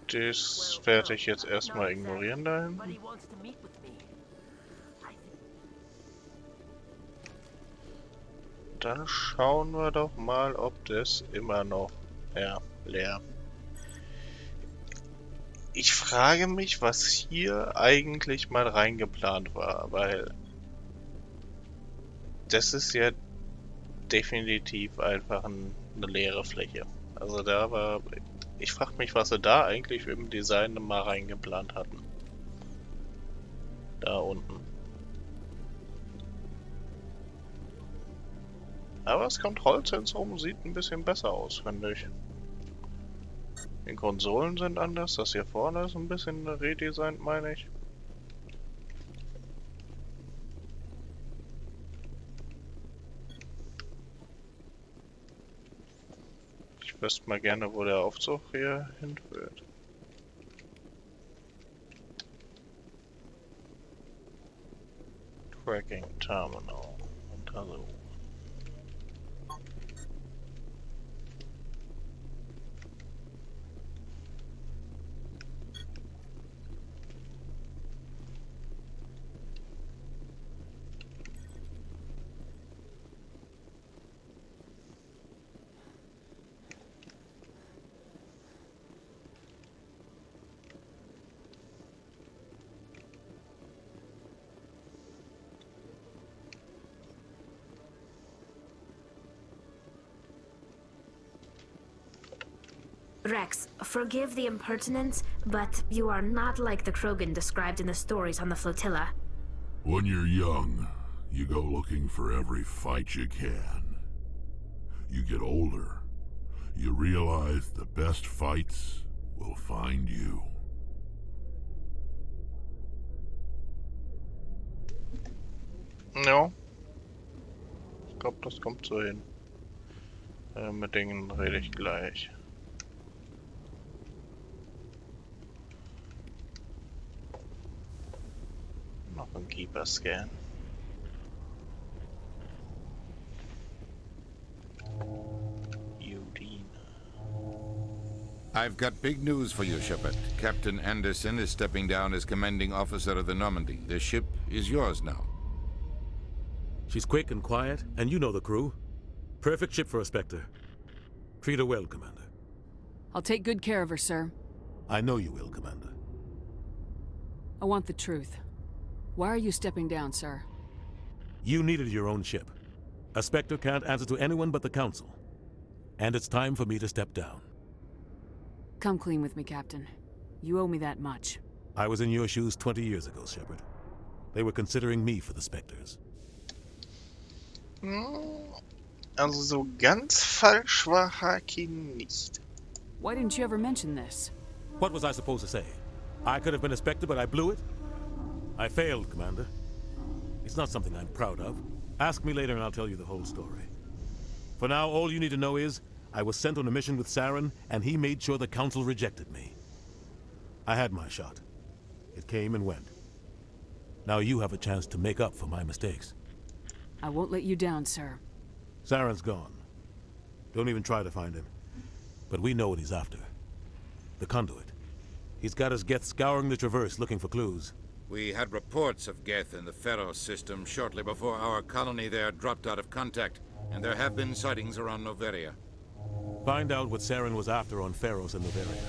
Das werde ich jetzt erstmal ignorieren da hinten. But he wants to meet with me. Dann schauen wir doch mal, ob das immer noch leer. Ich frage mich, was hier eigentlich mal reingeplant war, weil das ist ja definitiv einfach eine leere Fläche. Also da war... Ich frage mich, was sie da eigentlich im Design mal reingeplant hatten. Da unten. Aber das Kontrollzentrum sieht ein bisschen besser aus, finde ich. Die Konsolen sind anders, das hier vorne ist ein bisschen redesigned, meine ich. Ich wüsste mal gerne, wo der Aufzug hier hinführt. Tracking Terminal. Untersuchung. Rex, forgive the impertinence, but you are not like the Krogan described in the stories on the flotilla. When you're young, you go looking for every fight you can. You get older, you realize the best fights will find you. Ja. Ich glaube, das kommt so hin. Mit denen rede ich gleich. Noch ein Keeper-Scan. Udine. I've got big news for you, Shepard. Captain Anderson is stepping down as commanding officer of the Normandy. The ship is yours now. She's quick and quiet, and you know the crew. Perfect ship for a Spectre. Treat her well, Commander. I'll take good care of her, sir. I know you will, Commander. I want the truth. Why are you stepping down, sir? You needed your own ship. A Spectre can't answer to anyone but the Council. And it's time for me to step down. Come clean with me, Captain. You owe me that much. I was in your shoes 20 years ago, Shepard. They were considering me for the Spectres. Also so ganz falsch war Haki nicht. Why didn't you ever mention this? What was I supposed to say? I could have been a Spectre, but I blew it? I failed, Commander. It's not something I'm proud of. Ask me later and I'll tell you the whole story. For now, all you need to know is, I was sent on a mission with Saren, and he made sure the Council rejected me. I had my shot. It came and went. Now you have a chance to make up for my mistakes. I won't let you down, sir. Saren's gone. Don't even try to find him. But we know what he's after. The conduit. He's got his Geth scouring the Traverse looking for clues. We had reports of Geth in the Pharos system shortly before our colony there dropped out of contact, and there have been sightings around Noveria. Find out what Saren was after on Pharos and Noveria.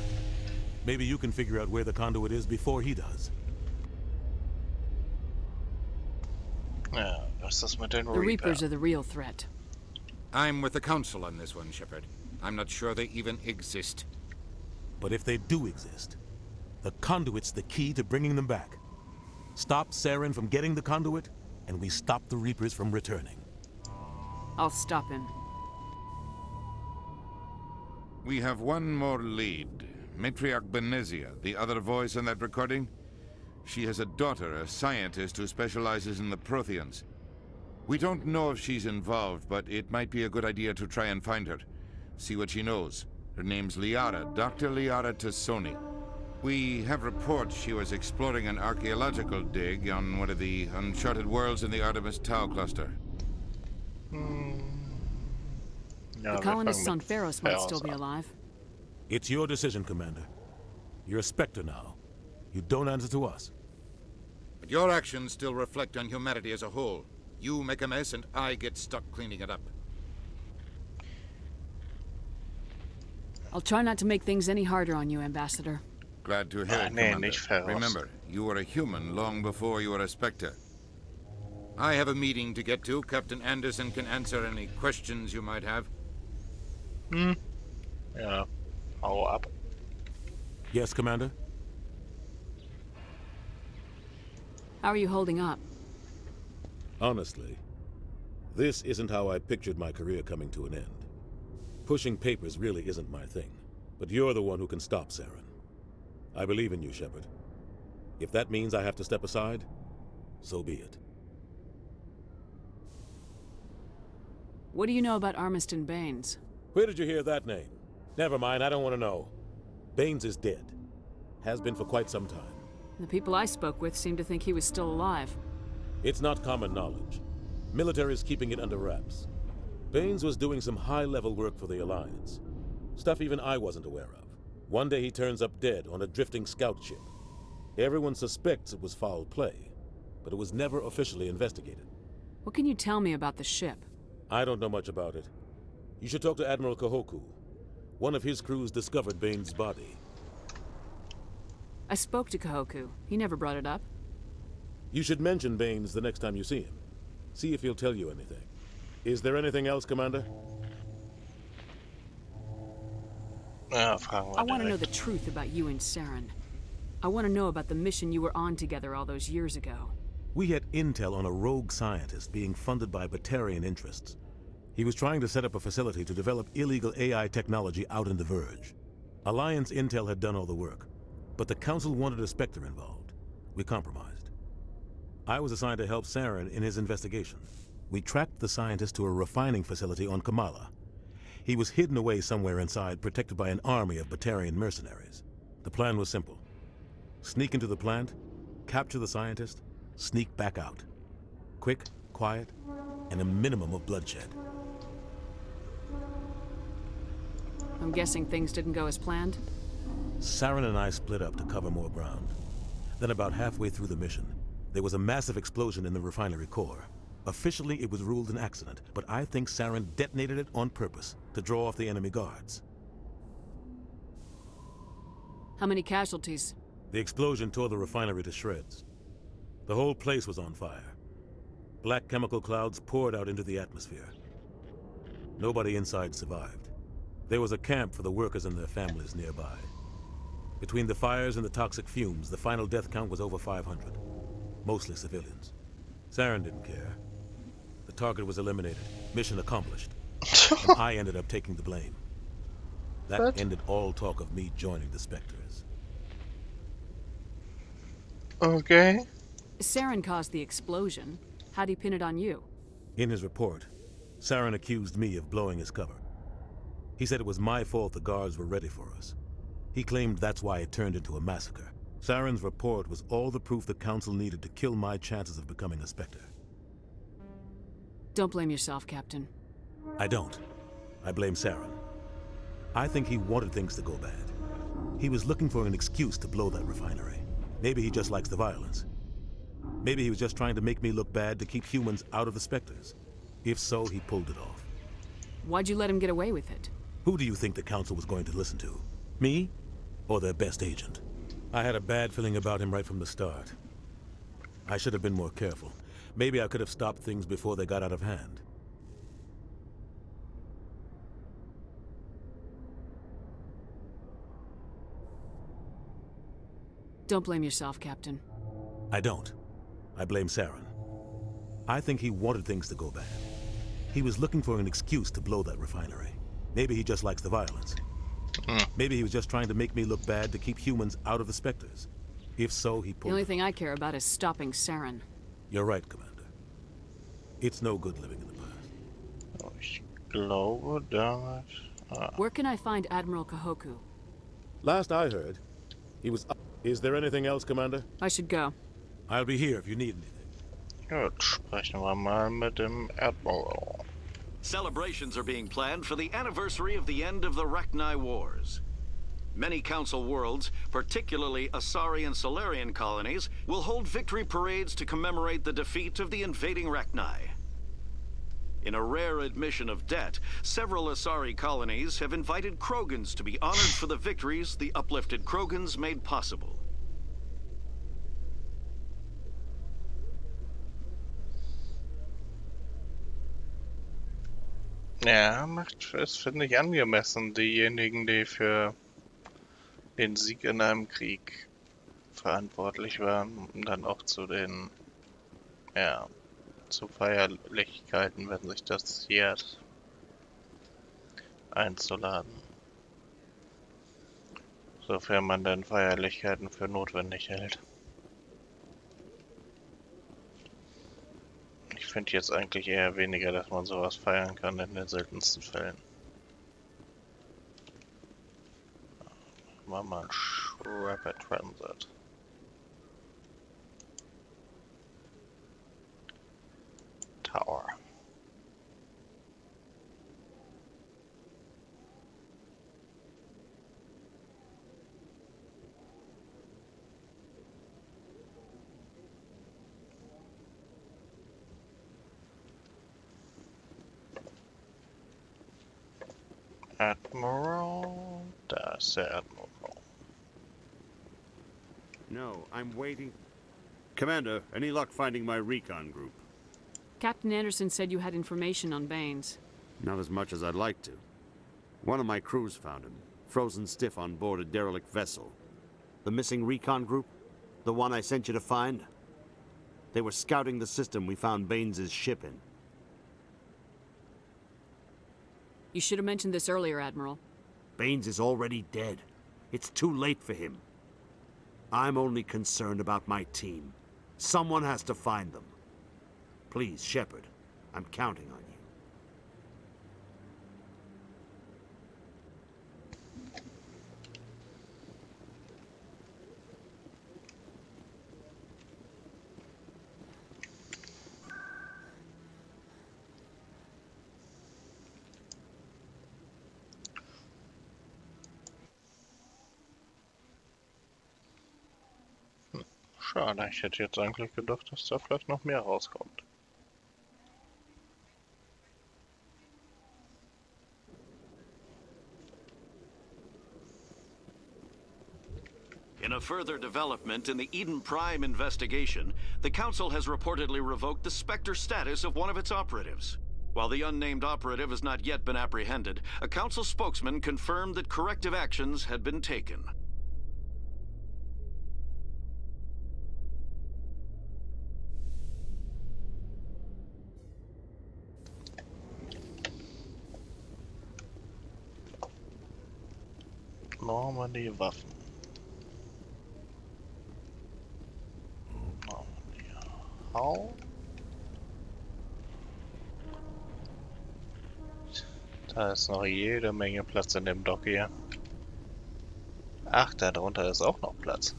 Maybe you can figure out where the conduit is before he does. Ja, was ist das mit den The Reapers are the real threat. I'm with the Council on this one, Shepard. I'm not sure they even exist. But if they do exist, the conduit's the key to bringing them back. Stop Saren from getting the conduit, and we stop the Reapers from returning. I'll stop him. We have one more lead. Matriarch Benezia, the other voice in that recording. She has a daughter, a scientist who specializes in the Protheans. We don't know if she's involved, but it might be a good idea to try and find her. See what she knows. Her name's Liara, Dr. Liara Tassoni. We have reports she was exploring an archaeological dig on one of the uncharted worlds in the Artemis Tau cluster. The colonists on Pharos might still be alive. It's your decision, Commander. You're a Spectre now. You don't answer to us. But your actions still reflect on humanity as a whole. You make a mess and I get stuck cleaning it up. I'll try not to make things any harder on you, Ambassador. Glad to hear it, Commander. Remember, you were a human long before you were a Spectre. I have a meeting to get to. Captain Anderson can answer any questions you might have. Ja, hau ab. Yes, Commander? How are you holding up? Honestly, this isn't how I pictured my career coming to an end. Pushing papers really isn't my thing, but you're the one who can stop Saren. I believe in you, Shepard. If that means I have to step aside, so be it. What do you know about Armiston Baines? Where did you hear that name? Never mind, I don't want to know. Baines is dead. Has been for quite some time. The people I spoke with seemed to think he was still alive. It's not common knowledge. Military is keeping it under wraps. Baines was doing some high-level work for the Alliance. Stuff even I wasn't aware of. One day he turns up dead on a drifting scout ship. Everyone suspects it was foul play, but it was never officially investigated. What can you tell me about the ship? I don't know much about it. You should talk to Admiral Kahoku. One of his crews discovered Baines' body. I spoke to Kahoku. He never brought it up. You should mention Baines the next time you see him. See if he'll tell you anything. Is there anything else, Commander? I want to know the truth about you and Saren. I want to know about the mission you were on together all those years ago. We had intel on a rogue scientist being funded by Batarian interests. He was trying to set up a facility to develop illegal AI technology out in the Verge. Alliance intel had done all the work, but the Council wanted a Spectre involved. We compromised. I was assigned to help Saren in his investigation. We tracked the scientist to a refining facility on Kamala. He was hidden away somewhere inside, protected by an army of Batarian mercenaries. The plan was simple. Sneak into the plant, capture the scientist, sneak back out. Quick, quiet, and a minimum of bloodshed. I'm guessing things didn't go as planned? Saren and I split up to cover more ground. Then about halfway through the mission, there was a massive explosion in the refinery core. Officially, it was ruled an accident, but I think Saren detonated it on purpose to draw off the enemy guards. How many casualties? The explosion tore the refinery to shreds. The whole place was on fire. Black chemical clouds poured out into the atmosphere. Nobody inside survived. There was a camp for the workers and their families nearby. Between the fires and the toxic fumes, the final death count was over 500. Mostly civilians. Saren didn't care. The target was eliminated. Mission accomplished. And I ended up taking the blame. That ended all talk of me joining the Spectres. Okay. Saren caused the explosion. How'd he pin it on you? In his report, Saren accused me of blowing his cover. He said it was my fault the guards were ready for us. He claimed that's why it turned into a massacre. Saren's report was all the proof the Council needed to kill my chances of becoming a Spectre. Don't blame yourself, Captain. I don't. I blame Saren. I think he wanted things to go bad. He was looking for an excuse to blow that refinery. Maybe he just likes the violence. Maybe he was just trying to make me look bad to keep humans out of the Spectres. If so, he pulled it off. Why'd you let him get away with it? Who do you think the Council was going to listen to? Me? Or their best agent? I had a bad feeling about him right from the start. I should have been more careful. Maybe I could have stopped things before they got out of hand. Don't blame yourself, Captain. I don't. I blame Saren. I think he wanted things to go bad. He was looking for an excuse to blow that refinery. Maybe he just likes the violence. Maybe he was just trying to make me look bad to keep humans out of the Spectres. If so, he pulled. The only thing I care about is stopping Saren. You're right, Commander. It's no good living in the past. Where can I find Admiral Kahoku? Last I heard, he was up. Is there anything else, Commander? I should go. I'll be here if you need anything. Gut, sprechen wir mal mit dem Admiral. Celebrations are being planned for the anniversary of the end of the Rachni Wars. Many Council worlds, particularly Asari and Solarian colonies, will hold victory parades to commemorate the defeat of the invading Rachni. In a rare admission of debt, several Asari colonies have invited Krogans to be honored for the victories the uplifted Krogans made possible. Ja, es finde ich angemessen, diejenigen, die für den Sieg in einem Krieg verantwortlich waren, dann auch zu den, ja, zu Feierlichkeiten, wenn sich das jährt, einzuladen. Sofern man dann Feierlichkeiten für notwendig hält. Ich finde jetzt eigentlich eher weniger, dass man sowas feiern kann in den seltensten Fällen. Machen wir mal ein Rapid Transit. Tower. Admiral, da ist der Admiral. No, I'm waiting. Commander, any luck finding my recon group? Captain Anderson said you had information on Baines. Not as much as I'd like to. One of my crews found him, frozen stiff on board a derelict vessel. The missing recon group? The one I sent you to find? They were scouting the system we found Baines' ship in. You should have mentioned this earlier, Admiral. Baines is already dead. It's too late for him. I'm only concerned about my team. Someone has to find them. Please, Shepard, I'm counting on you. Schade, ich hätte jetzt eigentlich gedacht, dass da vielleicht noch mehr rauskommt. In a further development in the Eden Prime investigation, the Council has reportedly revoked the Spectre status of one of its operatives. While the unnamed operative has not yet been apprehended, a Council spokesman confirmed that corrective actions had been taken. Normandy Waffen. Normandy Hau. Da ist noch jede Menge Platz in dem Dock hier. Ach, da drunter ist auch noch Platz.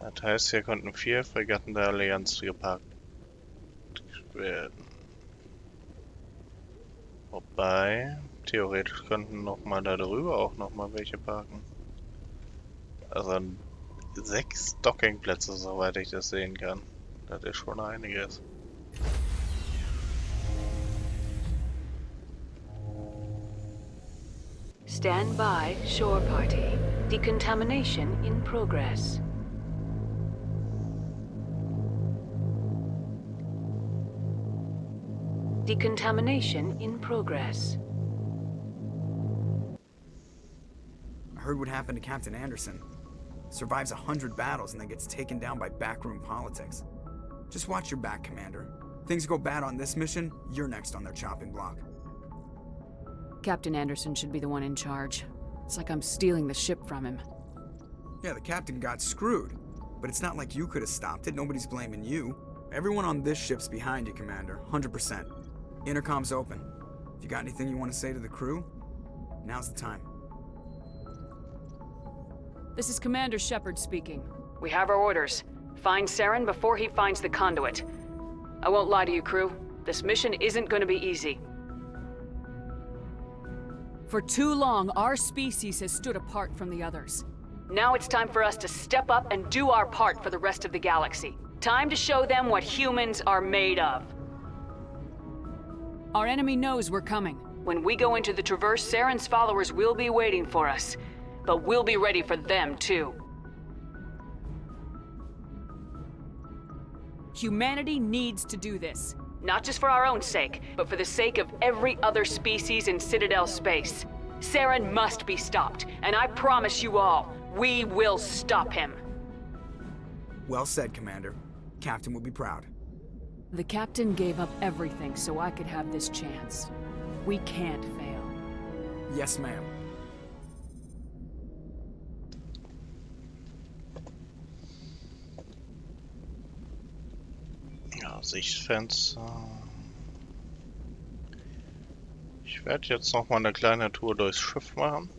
Das heißt, hier konnten 4 Fregatten der Allianz geparkt werden. Wobei, theoretisch könnten noch mal da drüber auch noch mal welche parken. Also 6 Dockingplätze, soweit ich das sehen kann. Das ist schon einiges. Stand by, shore party. Decontamination in progress. Decontamination in progress. I heard what happened to Captain Anderson. Survives 100 battles and then gets taken down by backroom politics. Just watch your back, Commander. Things go bad on this mission, you're next on their chopping block. Captain Anderson should be the one in charge. It's like I'm stealing the ship from him. Yeah, the captain got screwed. But it's not like you could have stopped it. Nobody's blaming you. Everyone on this ship's behind you, Commander. 100%. Intercom's open. If you got anything you want to say to the crew, now's the time. This is Commander Shepard speaking. We have our orders. Find Saren before he finds the conduit. I won't lie to you, crew. This mission isn't going to be easy. For too long, our species has stood apart from the others. Now it's time for us to step up and do our part for the rest of the galaxy. Time to show them what humans are made of. Our enemy knows we're coming. When we go into the Traverse, Saren's followers will be waiting for us. But we'll be ready for them, too. Humanity needs to do this. Not just for our own sake, but for the sake of every other species in Citadel space. Saren must be stopped, and I promise you all, we will stop him. Well said, Commander. Captain will be proud. The captain gave up everything so I could have this chance. We can't fail. Yes, ma'am. Ja, Sichtfenster. Ich werde jetzt noch mal eine kleine Tour durchs Schiff machen.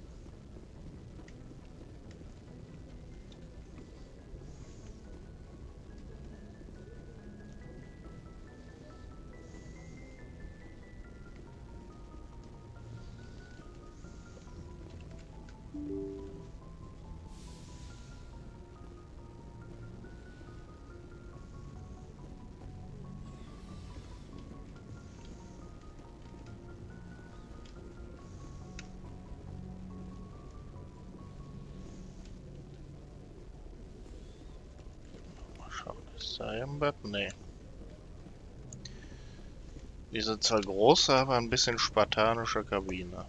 Ist da im Bett? Nee. Diese zwar große, aber ein bisschen spartanische Kabine.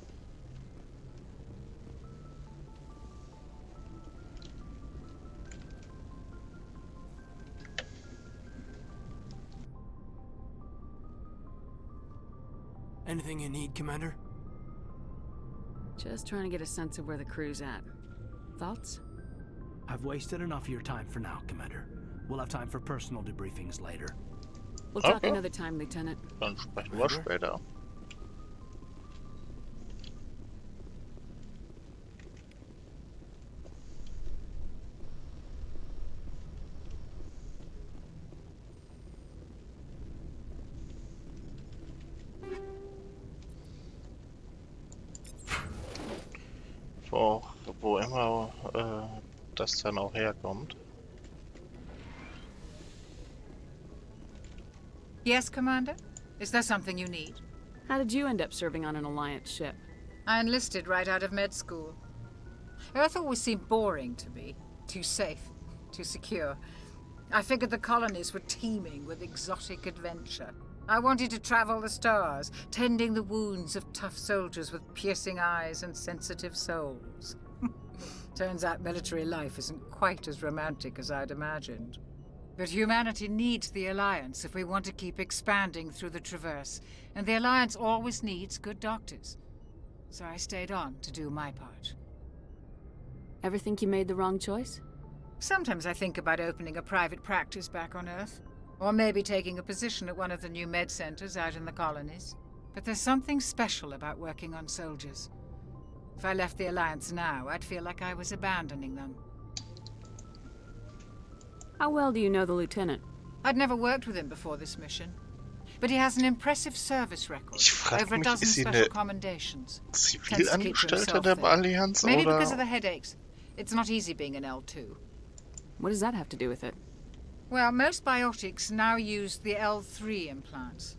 Anything you need, Commander? Just trying to get a sense of where the crew's at. Thoughts? I've wasted enough of your time for now, Commander. We'll have time for personal debriefings later. We'll talk another time, Lieutenant. Dann sprechen wir später. Wo immer das dann auch herkommt. Yes, Commander? Is there something you need? How did you end up serving on an Alliance ship? I enlisted right out of med school. Earth always seemed boring to me. Too safe, too secure. I figured the colonies were teeming with exotic adventure. I wanted to travel the stars, tending the wounds of tough soldiers with piercing eyes and sensitive souls. Turns out military life isn't quite as romantic as I'd imagined. But humanity needs the Alliance if we want to keep expanding through the Traverse, and the Alliance always needs good doctors. So I stayed on to do my part. Ever think you made the wrong choice? Sometimes I think about opening a private practice back on Earth, or maybe taking a position at one of the new med centers out in the colonies. But there's something special about working on soldiers. If I left the Alliance now, I'd feel like I was abandoning them. How well do you know the Lieutenant? I'd never worked with him before this mission. But he has an impressive service record. Over a dozen special commendations. Zivilangestellte der Allianz, Maybe oder? because of the headaches. It's not easy being an L2. What does that have to do with it? Well, most biotics now use the L3 implants.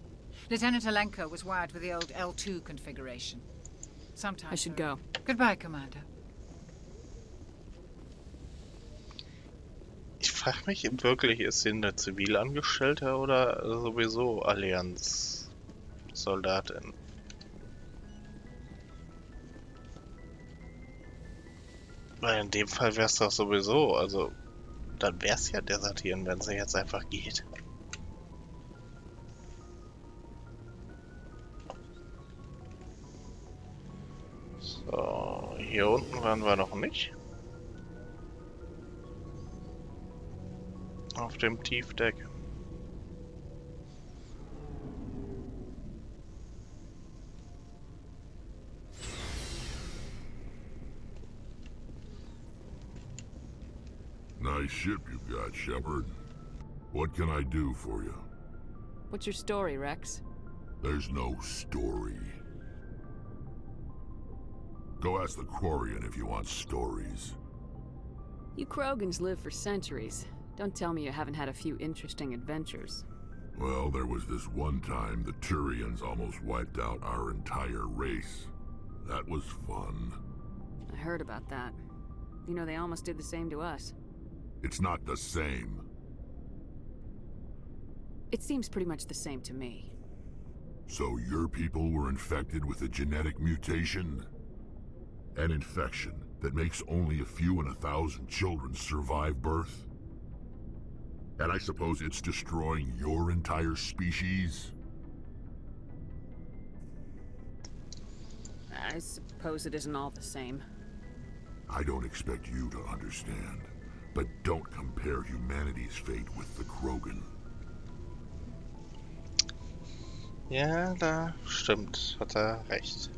Lieutenant Alenko was wired with the old L2 configuration. Sometimes I should go. Goodbye, Commander. Ich frage mich wirklich, ist sie eine Zivilangestellte oder sowieso Allianz-Soldatin? Weil in dem Fall wäre es doch sowieso, also dann wäre es ja desertieren, wenn sie jetzt einfach geht. So, hier unten waren wir noch nicht. Auf dem Tiefdeck. Nice ship you've got, Shepard. What can I do for you? What's your story, Rex? There's no story. Go ask the Quarian if you want stories. You Krogans live for centuries. Don't tell me you haven't had a few interesting adventures. Well, there was this one time the Turians almost wiped out our entire race. That was fun. I heard about that. You know, they almost did the same to us. It's not the same. It seems pretty much the same to me. So your people were infected with a genetic mutation? An infection that makes only a few in 1,000 children survive birth? And I suppose it's destroying your entire species? I suppose it isn't all the same. I don't expect you to understand, but don't compare humanity's fate with the Krogan. Ja, da stimmt, hat er recht.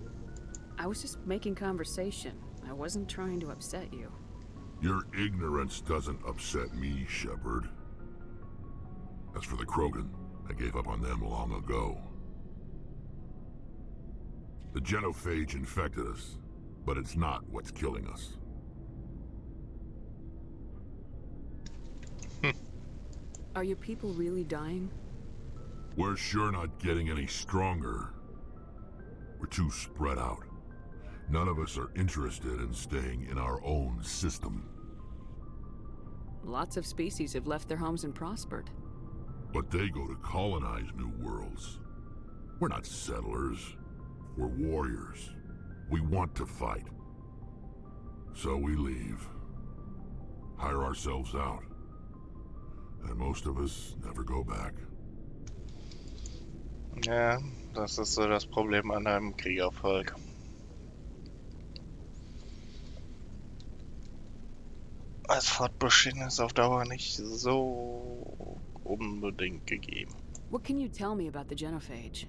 I was just making conversation. I wasn't trying to upset you. Your ignorance doesn't upset me, Shepard. As for the Krogan, I gave up on them long ago. The genophage infected us, but it's not what's killing us. Are your people really dying? We're sure not getting any stronger. We're too spread out. None of us are interested in staying in our own system. Lots of species have left their homes and prospered. But they go to colonize new worlds. We're not settlers. We're warriors. We want to fight. So we leave. Hire ourselves out. And most of us never go back. Ja, das ist so das Problem an einem Kriegervolk. Als Fortbestehen ist auf Dauer nicht so unbedingt gegeben. What can you tell me about the genophage?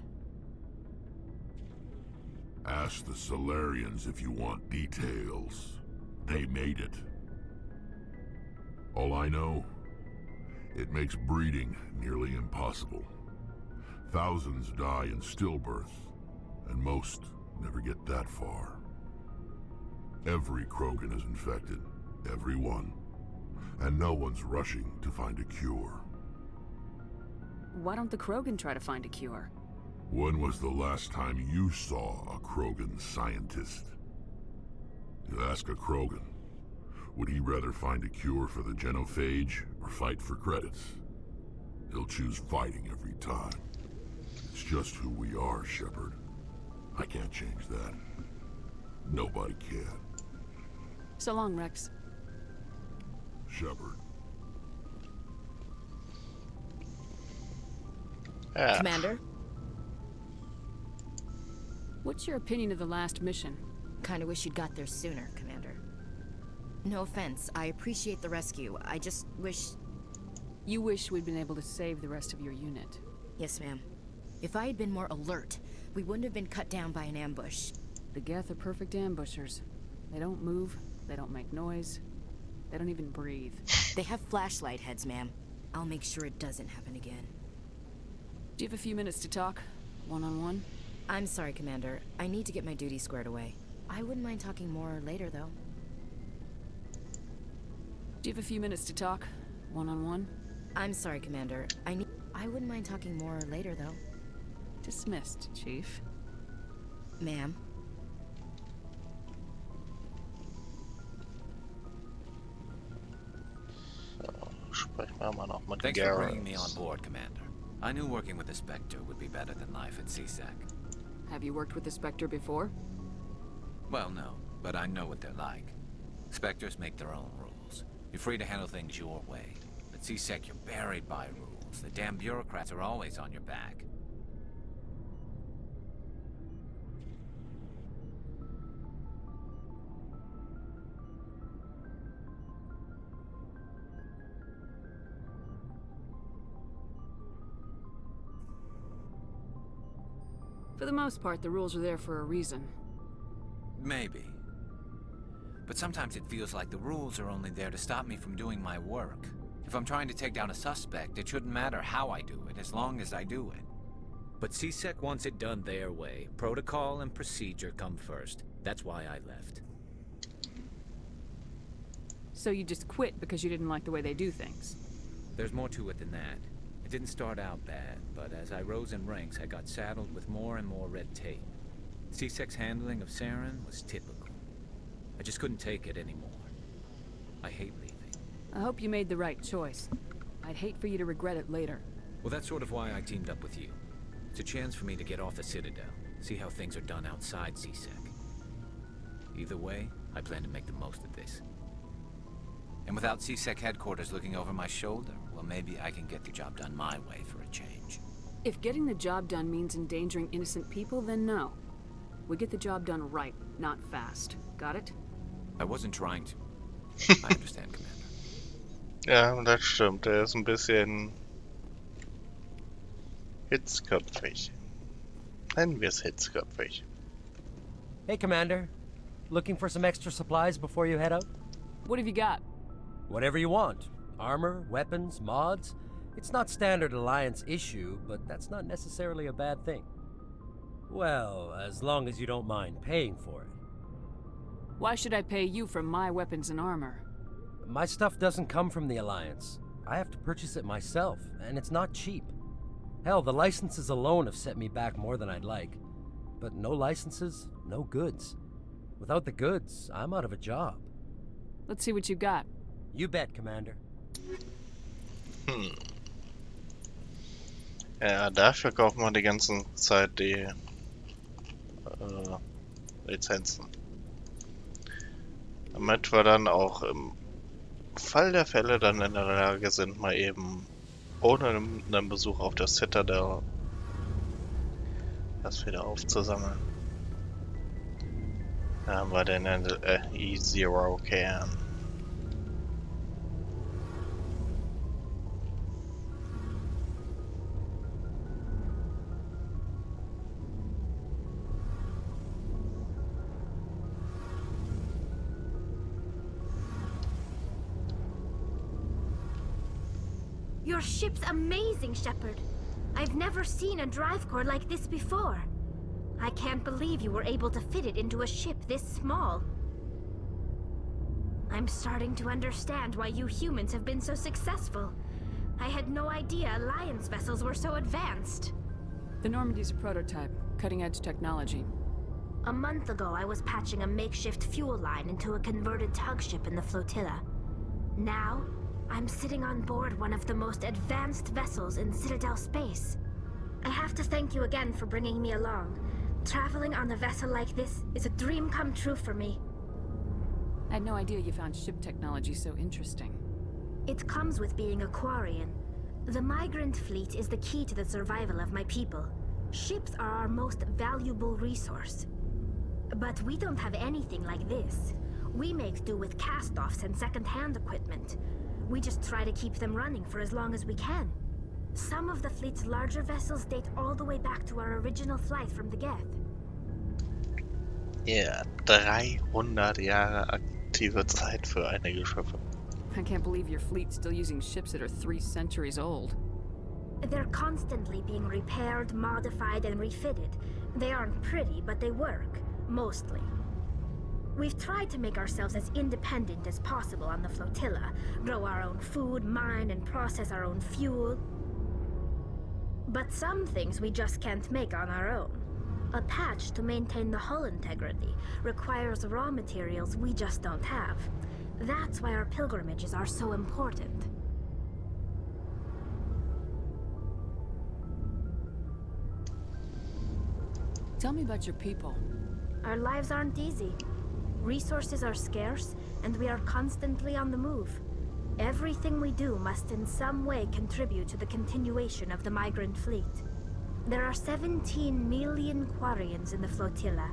Ask the Solarians if you want details. They made it. All I know, it makes breeding nearly impossible. Thousands die in stillbirth, and most never get that far. Every Krogan is infected. Every one. And no one's rushing to find a cure. Why don't the Krogan try to find a cure? When was the last time you saw a Krogan scientist? You ask a Krogan, would he rather find a cure for the genophage or fight for credits? He'll choose fighting every time. It's just who we are, Shepard. I can't change that. Nobody can. So long, Rex. Shepard. Commander? What's your opinion of the last mission? Kinda wish you'd got there sooner, Commander. No offense, I appreciate the rescue. I just wish... You wish we'd been able to save the rest of your unit. Yes, ma'am. If I had been more alert, we wouldn't have been cut down by an ambush. The Geth are perfect ambushers. They don't move, they don't make noise, they don't even breathe. They have flashlight heads, ma'am. I'll make sure it doesn't happen again. Do you have a few minutes to talk? One-on-one? I'm sorry, Commander. I need to get my duty squared away. I wouldn't mind talking more later, though. Do you have a few minutes to talk? One-on-one? I'm sorry, Commander. I wouldn't mind talking more later, though. Dismissed, Chief. Ma'am. Thanks for bringing me on board, Commander. I knew working with the Spectre would be better than life at CSEC. Have you worked with the Spectre before? Well, no, but I know what they're like. Spectres make their own rules. You're free to handle things your way. At CSEC, you're buried by rules. The damn bureaucrats are always on your back. For the most part, the rules are there for a reason. Maybe. But sometimes it feels like the rules are only there to stop me from doing my work. If I'm trying to take down a suspect, it shouldn't matter how I do it, as long as I do it. But CSEC wants it done their way. Protocol and procedure come first. That's why I left. So you just quit because you didn't like the way they do things? There's more to it than that. It didn't start out bad, but as I rose in ranks, I got saddled with more and more red tape. CSEC's handling of Saren was typical. I just couldn't take it anymore. I hate leaving. I hope you made the right choice. I'd hate for you to regret it later. Well, that's sort of why I teamed up with you. It's a chance for me to get off the Citadel, see how things are done outside CSEC. Either way, I plan to make the most of this. And without CSEC headquarters looking over my shoulder, well, maybe I can get the job done my way for a change. If getting the job done means endangering innocent people, then no. We get the job done right, not fast. Got it? I wasn't trying to. I understand, Commander. Ja, das stimmt. Er ist ein bisschen hitzköpfig. Nennen wir es hitzköpfig. Hey, Commander. Looking for some extra supplies before you head out? What have you got? Whatever you want. Armor, weapons, mods. It's not standard Alliance issue, but that's not necessarily a bad thing. Well, as long as you don't mind paying for it. Why should I pay you for my weapons and armor? My stuff doesn't come from the Alliance. I have to purchase it myself, and it's not cheap. Hell, the licenses alone have set me back more than I'd like. But no licenses, no goods. Without the goods, I'm out of a job. Let's see what you got. You bet, Commander. Ja, dafür kaufen wir die ganze Zeit die Lizenzen. Damit wir dann auch im Fall der Fälle dann in der Lage sind, mal eben ohne einen Besuch auf der Citadel das wieder aufzusammeln. Da haben wir den E0 Can. Your ship's amazing, Shepard. I've never seen a drive core like this before. I can't believe you were able to fit it into a ship this small. I'm starting to understand why you humans have been so successful. I had no idea Alliance vessels were so advanced. The Normandy's a prototype, cutting-edge technology. A month ago, I was patching a makeshift fuel line into a converted tug ship in the flotilla. Now, I'm sitting on board one of the most advanced vessels in Citadel space. I have to thank you again for bringing me along. Traveling on a vessel like this is a dream come true for me. I had no idea you found ship technology so interesting. It comes with being a Quarian. The migrant fleet is the key to the survival of my people. Ships are our most valuable resource. But we don't have anything like this. We make do with cast-offs and second-hand equipment. We just try to keep them running for as long as we can. Some of the fleet's larger vessels date all the way back to our original flight from the Geth. Ja, 300 Jahre aktive Zeit für einige Schiffe. I can't believe your fleet's still using ships that are 3 centuries old. They're constantly being repaired, modified, and refitted. They aren't pretty, but they work. Mostly. We've tried to make ourselves as independent as possible on the flotilla, grow our own food, mine, and process our own fuel. But some things we just can't make on our own. A patch to maintain the hull integrity requires raw materials we just don't have. That's why our pilgrimages are so important. Tell me about your people. Our lives aren't easy. Resources are scarce, and we are constantly on the move. Everything we do must in some way contribute to the continuation of the migrant fleet. There are 17 million Quarians in the flotilla,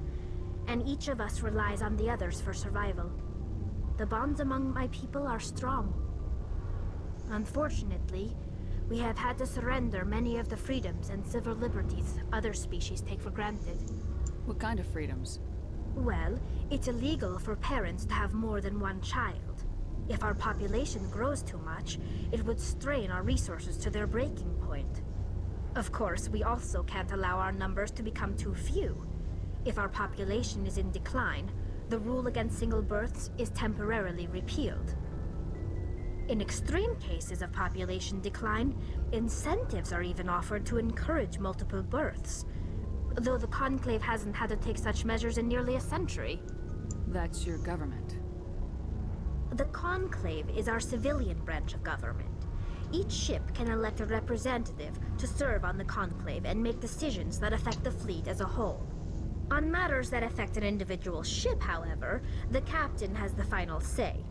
and each of us relies on the others for survival. The bonds among my people are strong. Unfortunately, we have had to surrender many of the freedoms and civil liberties other species take for granted. What kind of freedoms? Well, it's illegal for parents to have more than one child. If our population grows too much, it would strain our resources to their breaking point. Of course, we also can't allow our numbers to become too few. If our population is in decline, the rule against single births is temporarily repealed. In extreme cases of population decline, incentives are even offered to encourage multiple births, though the Conclave hasn't had to take such measures in nearly a century. That's your government. The Conclave is our civilian branch of government. Each ship can elect a representative to serve on the Conclave and make decisions that affect the fleet as a whole. On matters that affect an individual ship, however, the captain has the final say.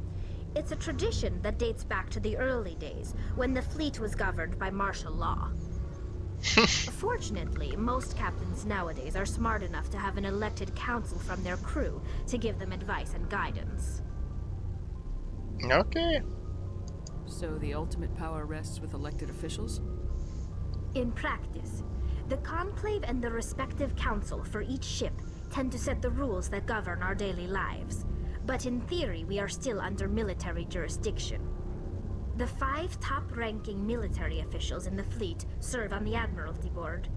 It's a tradition that dates back to the early days, when the fleet was governed by martial law. Fortunately, most captains nowadays are smart enough to have an elected council from their crew to give them advice and guidance. Okay. So the ultimate power rests with elected officials? In practice, the Conclave and the respective council for each ship tend to set the rules that govern our daily lives. But in theory, we are still under military jurisdiction. The 5 top-ranking military officials in the fleet serve on the Admiralty Board.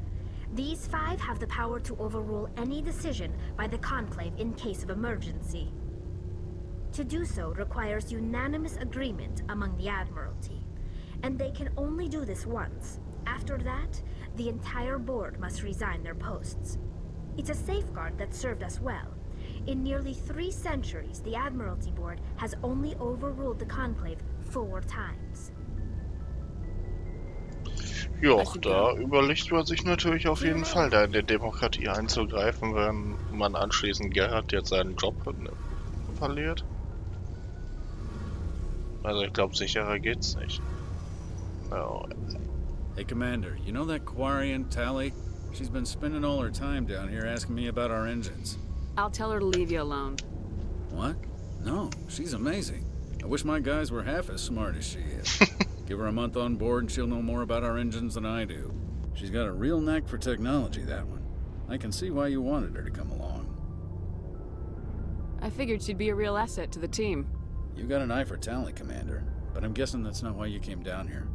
These 5 have the power to overrule any decision by the Conclave in case of emergency. To do so requires unanimous agreement among the Admiralty, and they can only do this once. After that, the entire board must resign their posts. It's a safeguard that served us well. In nearly 3 centuries, the Admiralty Board has only overruled the Conclave 4 times. Ja, da überlegt man sich natürlich auf jeden Fall, da in die Demokratie einzugreifen, wenn man anschließend Gerhard jetzt seinen Job verliert. Also ich glaube, sicherer geht's nicht. No. Hey, Commander, you know that Quarian, Tally? She's been spending all her time down here asking me about our engines. I'll tell her to leave you alone. What? No, she's amazing. I wish my guys were half as smart as she is. Give her a month on board and she'll know more about our engines than I do. She's got a real knack for technology, that one. I can see why you wanted her to come along. I figured she'd be a real asset to the team. You got an eye for talent, Commander, but I'm guessing that's not why you came down here.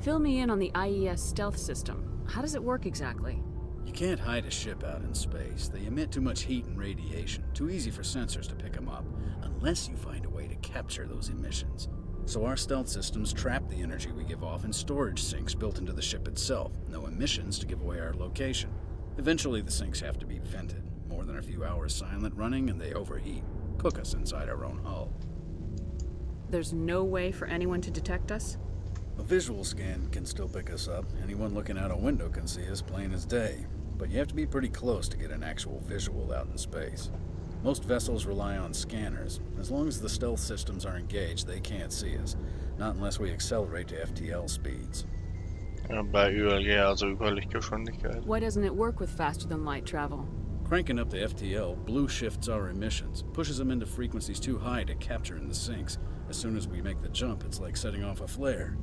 Fill me in on the IES stealth system. How does it work exactly? You can't hide a ship out in space. They emit too much heat and radiation, too easy for sensors to pick them up, unless you find a way to capture those emissions. So our stealth systems trap the energy we give off in storage sinks built into the ship itself. No emissions to give away our location. Eventually the sinks have to be vented. More than a few hours silent running and they overheat. Cook us inside our own hull. There's no way for anyone to detect us? A visual scan can still pick us up. Anyone looking out a window can see us plain as day. But you have to be pretty close to get an actual visual out in space. Most vessels rely on scanners. As long as the stealth systems are engaged, they can't see us. Not unless we accelerate to FTL speeds. Bei ÜLG, also Überlichtgeschwindigkeit. Why doesn't it work with faster-than-light travel? Cranking up the FTL blue shifts our emissions, pushes them into frequencies too high to capture in the sinks. As soon as we make the jump, it's like setting off a flare.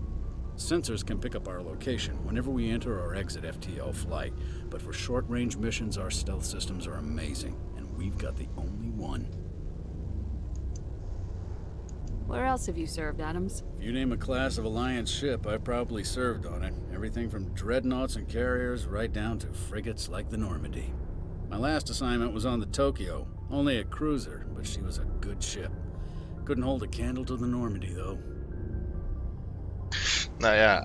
Sensors can pick up our location whenever we enter or exit FTL flight, but for short-range missions, our stealth systems are amazing, and we've got the only one. Where else have you served, Adams? If you name a class of Alliance ship, I've probably served on it. Everything from dreadnoughts and carriers right down to frigates like the Normandy. My last assignment was on the Tokyo, only a cruiser, but she was a good ship. Couldn't hold a candle to the Normandy, though. Naja,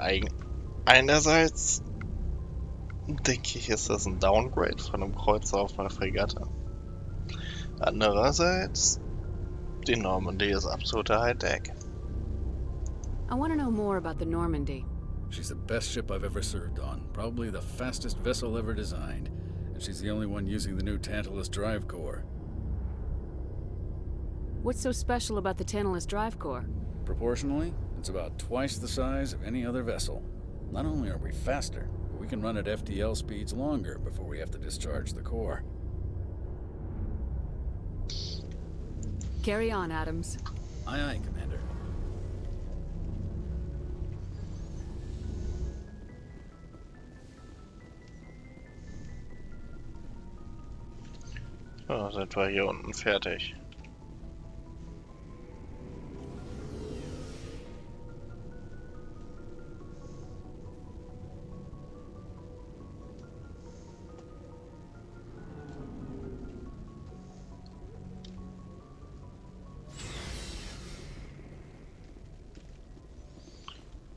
einerseits denke ich, ist das ein Downgrade von einem Kreuzer auf eine Fregatte. Andererseits, die Normandy ist absoluter Hightech. I want to know more about the Normandy. She's the best ship I've ever served on, probably the fastest vessel ever designed, and she's the only one using the new Tantalus drive core. What's so special about the Tantalus drive core? Proportionally, it's about twice the size of any other vessel. Not only are we faster, but we can run at FTL speeds longer before we have to discharge the core. Carry on, Adams. Aye, aye, Commander. So, sind wir hier unten fertig.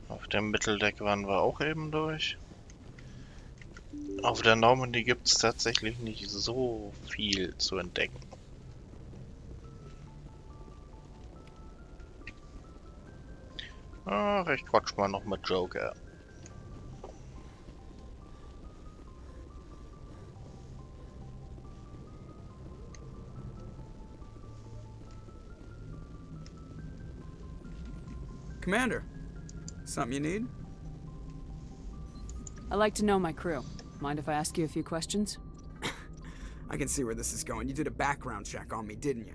Auf dem Mitteldeck waren wir auch eben durch. Auf der Normandy gibt es tatsächlich nicht so viel zu entdecken. Ach, ich quatsch mal noch mit Joker. Commander, something you need? I'd like to know my crew. Mind if I ask you a few questions? I can see where this is going. You did a background check on me, didn't you?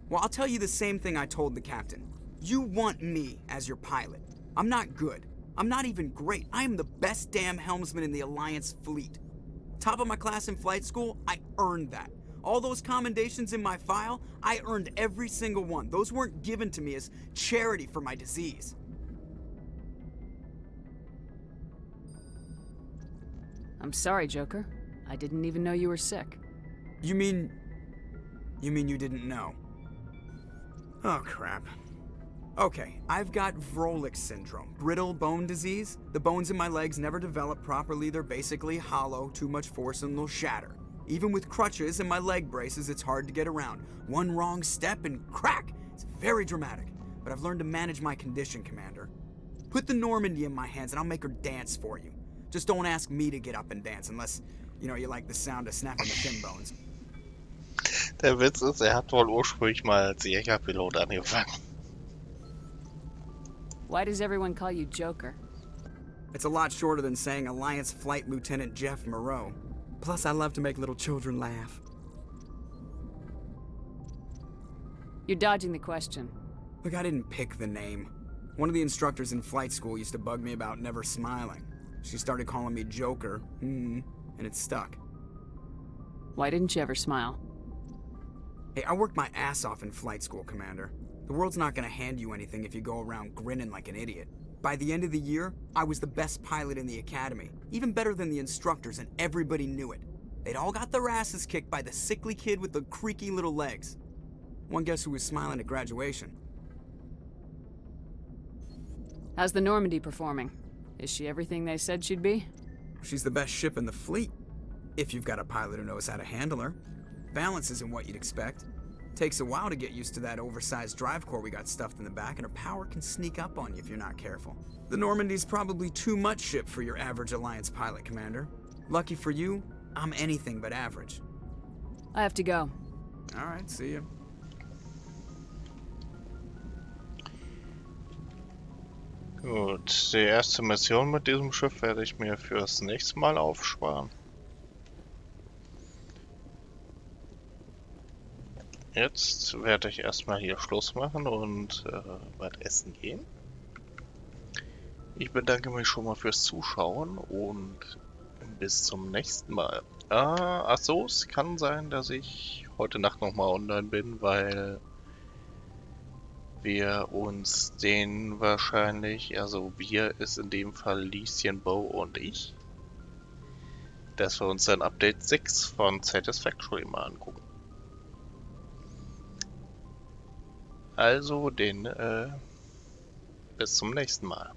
Well, I'll tell you the same thing I told the captain. You want me as your pilot. I'm not good. I'm not even great. I am the best damn helmsman in the Alliance fleet. Top of my class in flight school, I earned that. All those commendations in my file, I earned every single one. Those weren't given to me as charity for my disease. I'm sorry, Joker. I didn't even know you were sick. You mean you didn't know? Oh, crap. Okay, I've got Vrolik syndrome, brittle bone disease. The bones in my legs never develop properly. They're basically hollow, too much force and they'll shatter. Even with crutches and my leg braces, it's hard to get around. One wrong step and crack! It's very dramatic, but I've learned to manage my condition, Commander. Put the Normandy in my hands and I'll make her dance for you. Just don't ask me to get up and dance unless, you like the sound of snapping the shin bones. Der Witz ist, hat wohl ursprünglich mal als Jägerpilot angefangen. Why does everyone call you Joker? It's a lot shorter than saying Alliance Flight Lieutenant Jeff Moreau. Plus, I love to make little children laugh. You're dodging the question. Look, I didn't pick the name. One of the instructors in flight school used to bug me about never smiling. She started calling me Joker, and it stuck. Why didn't you ever smile? Hey, I worked my ass off in flight school, Commander. The world's not gonna hand you anything if you go around grinning like an idiot. By the end of the year, I was the best pilot in the academy, even better than the instructors, and everybody knew it. They'd all got their asses kicked by the sickly kid with the creaky little legs. One guess who was smiling at graduation? How's the Normandy performing? Is she everything they said she'd be? She's the best ship in the fleet, if you've got a pilot who knows how to handle her. Balance isn't what you'd expect. Takes a while to get used to that oversized drive core we got stuffed in the back, and her power can sneak up on you if you're not careful. The Normandy's probably too much ship for your average Alliance pilot, Commander. Lucky for you, I'm anything but average. I have to go. Alright, see ya. Gut, die erste Mission mit diesem Schiff werde ich mir fürs nächste Mal aufsparen. Jetzt werde ich erstmal hier Schluss machen und was essen gehen. Ich bedanke mich schon mal fürs Zuschauen und bis zum nächsten Mal. Achso, es kann sein, dass ich heute Nacht nochmal online bin, weil wir uns den wahrscheinlich, also wir ist in dem Fall Lieschen, Bo und ich, dass wir uns dann Update 6 von Satisfactory mal angucken. Also bis zum nächsten Mal.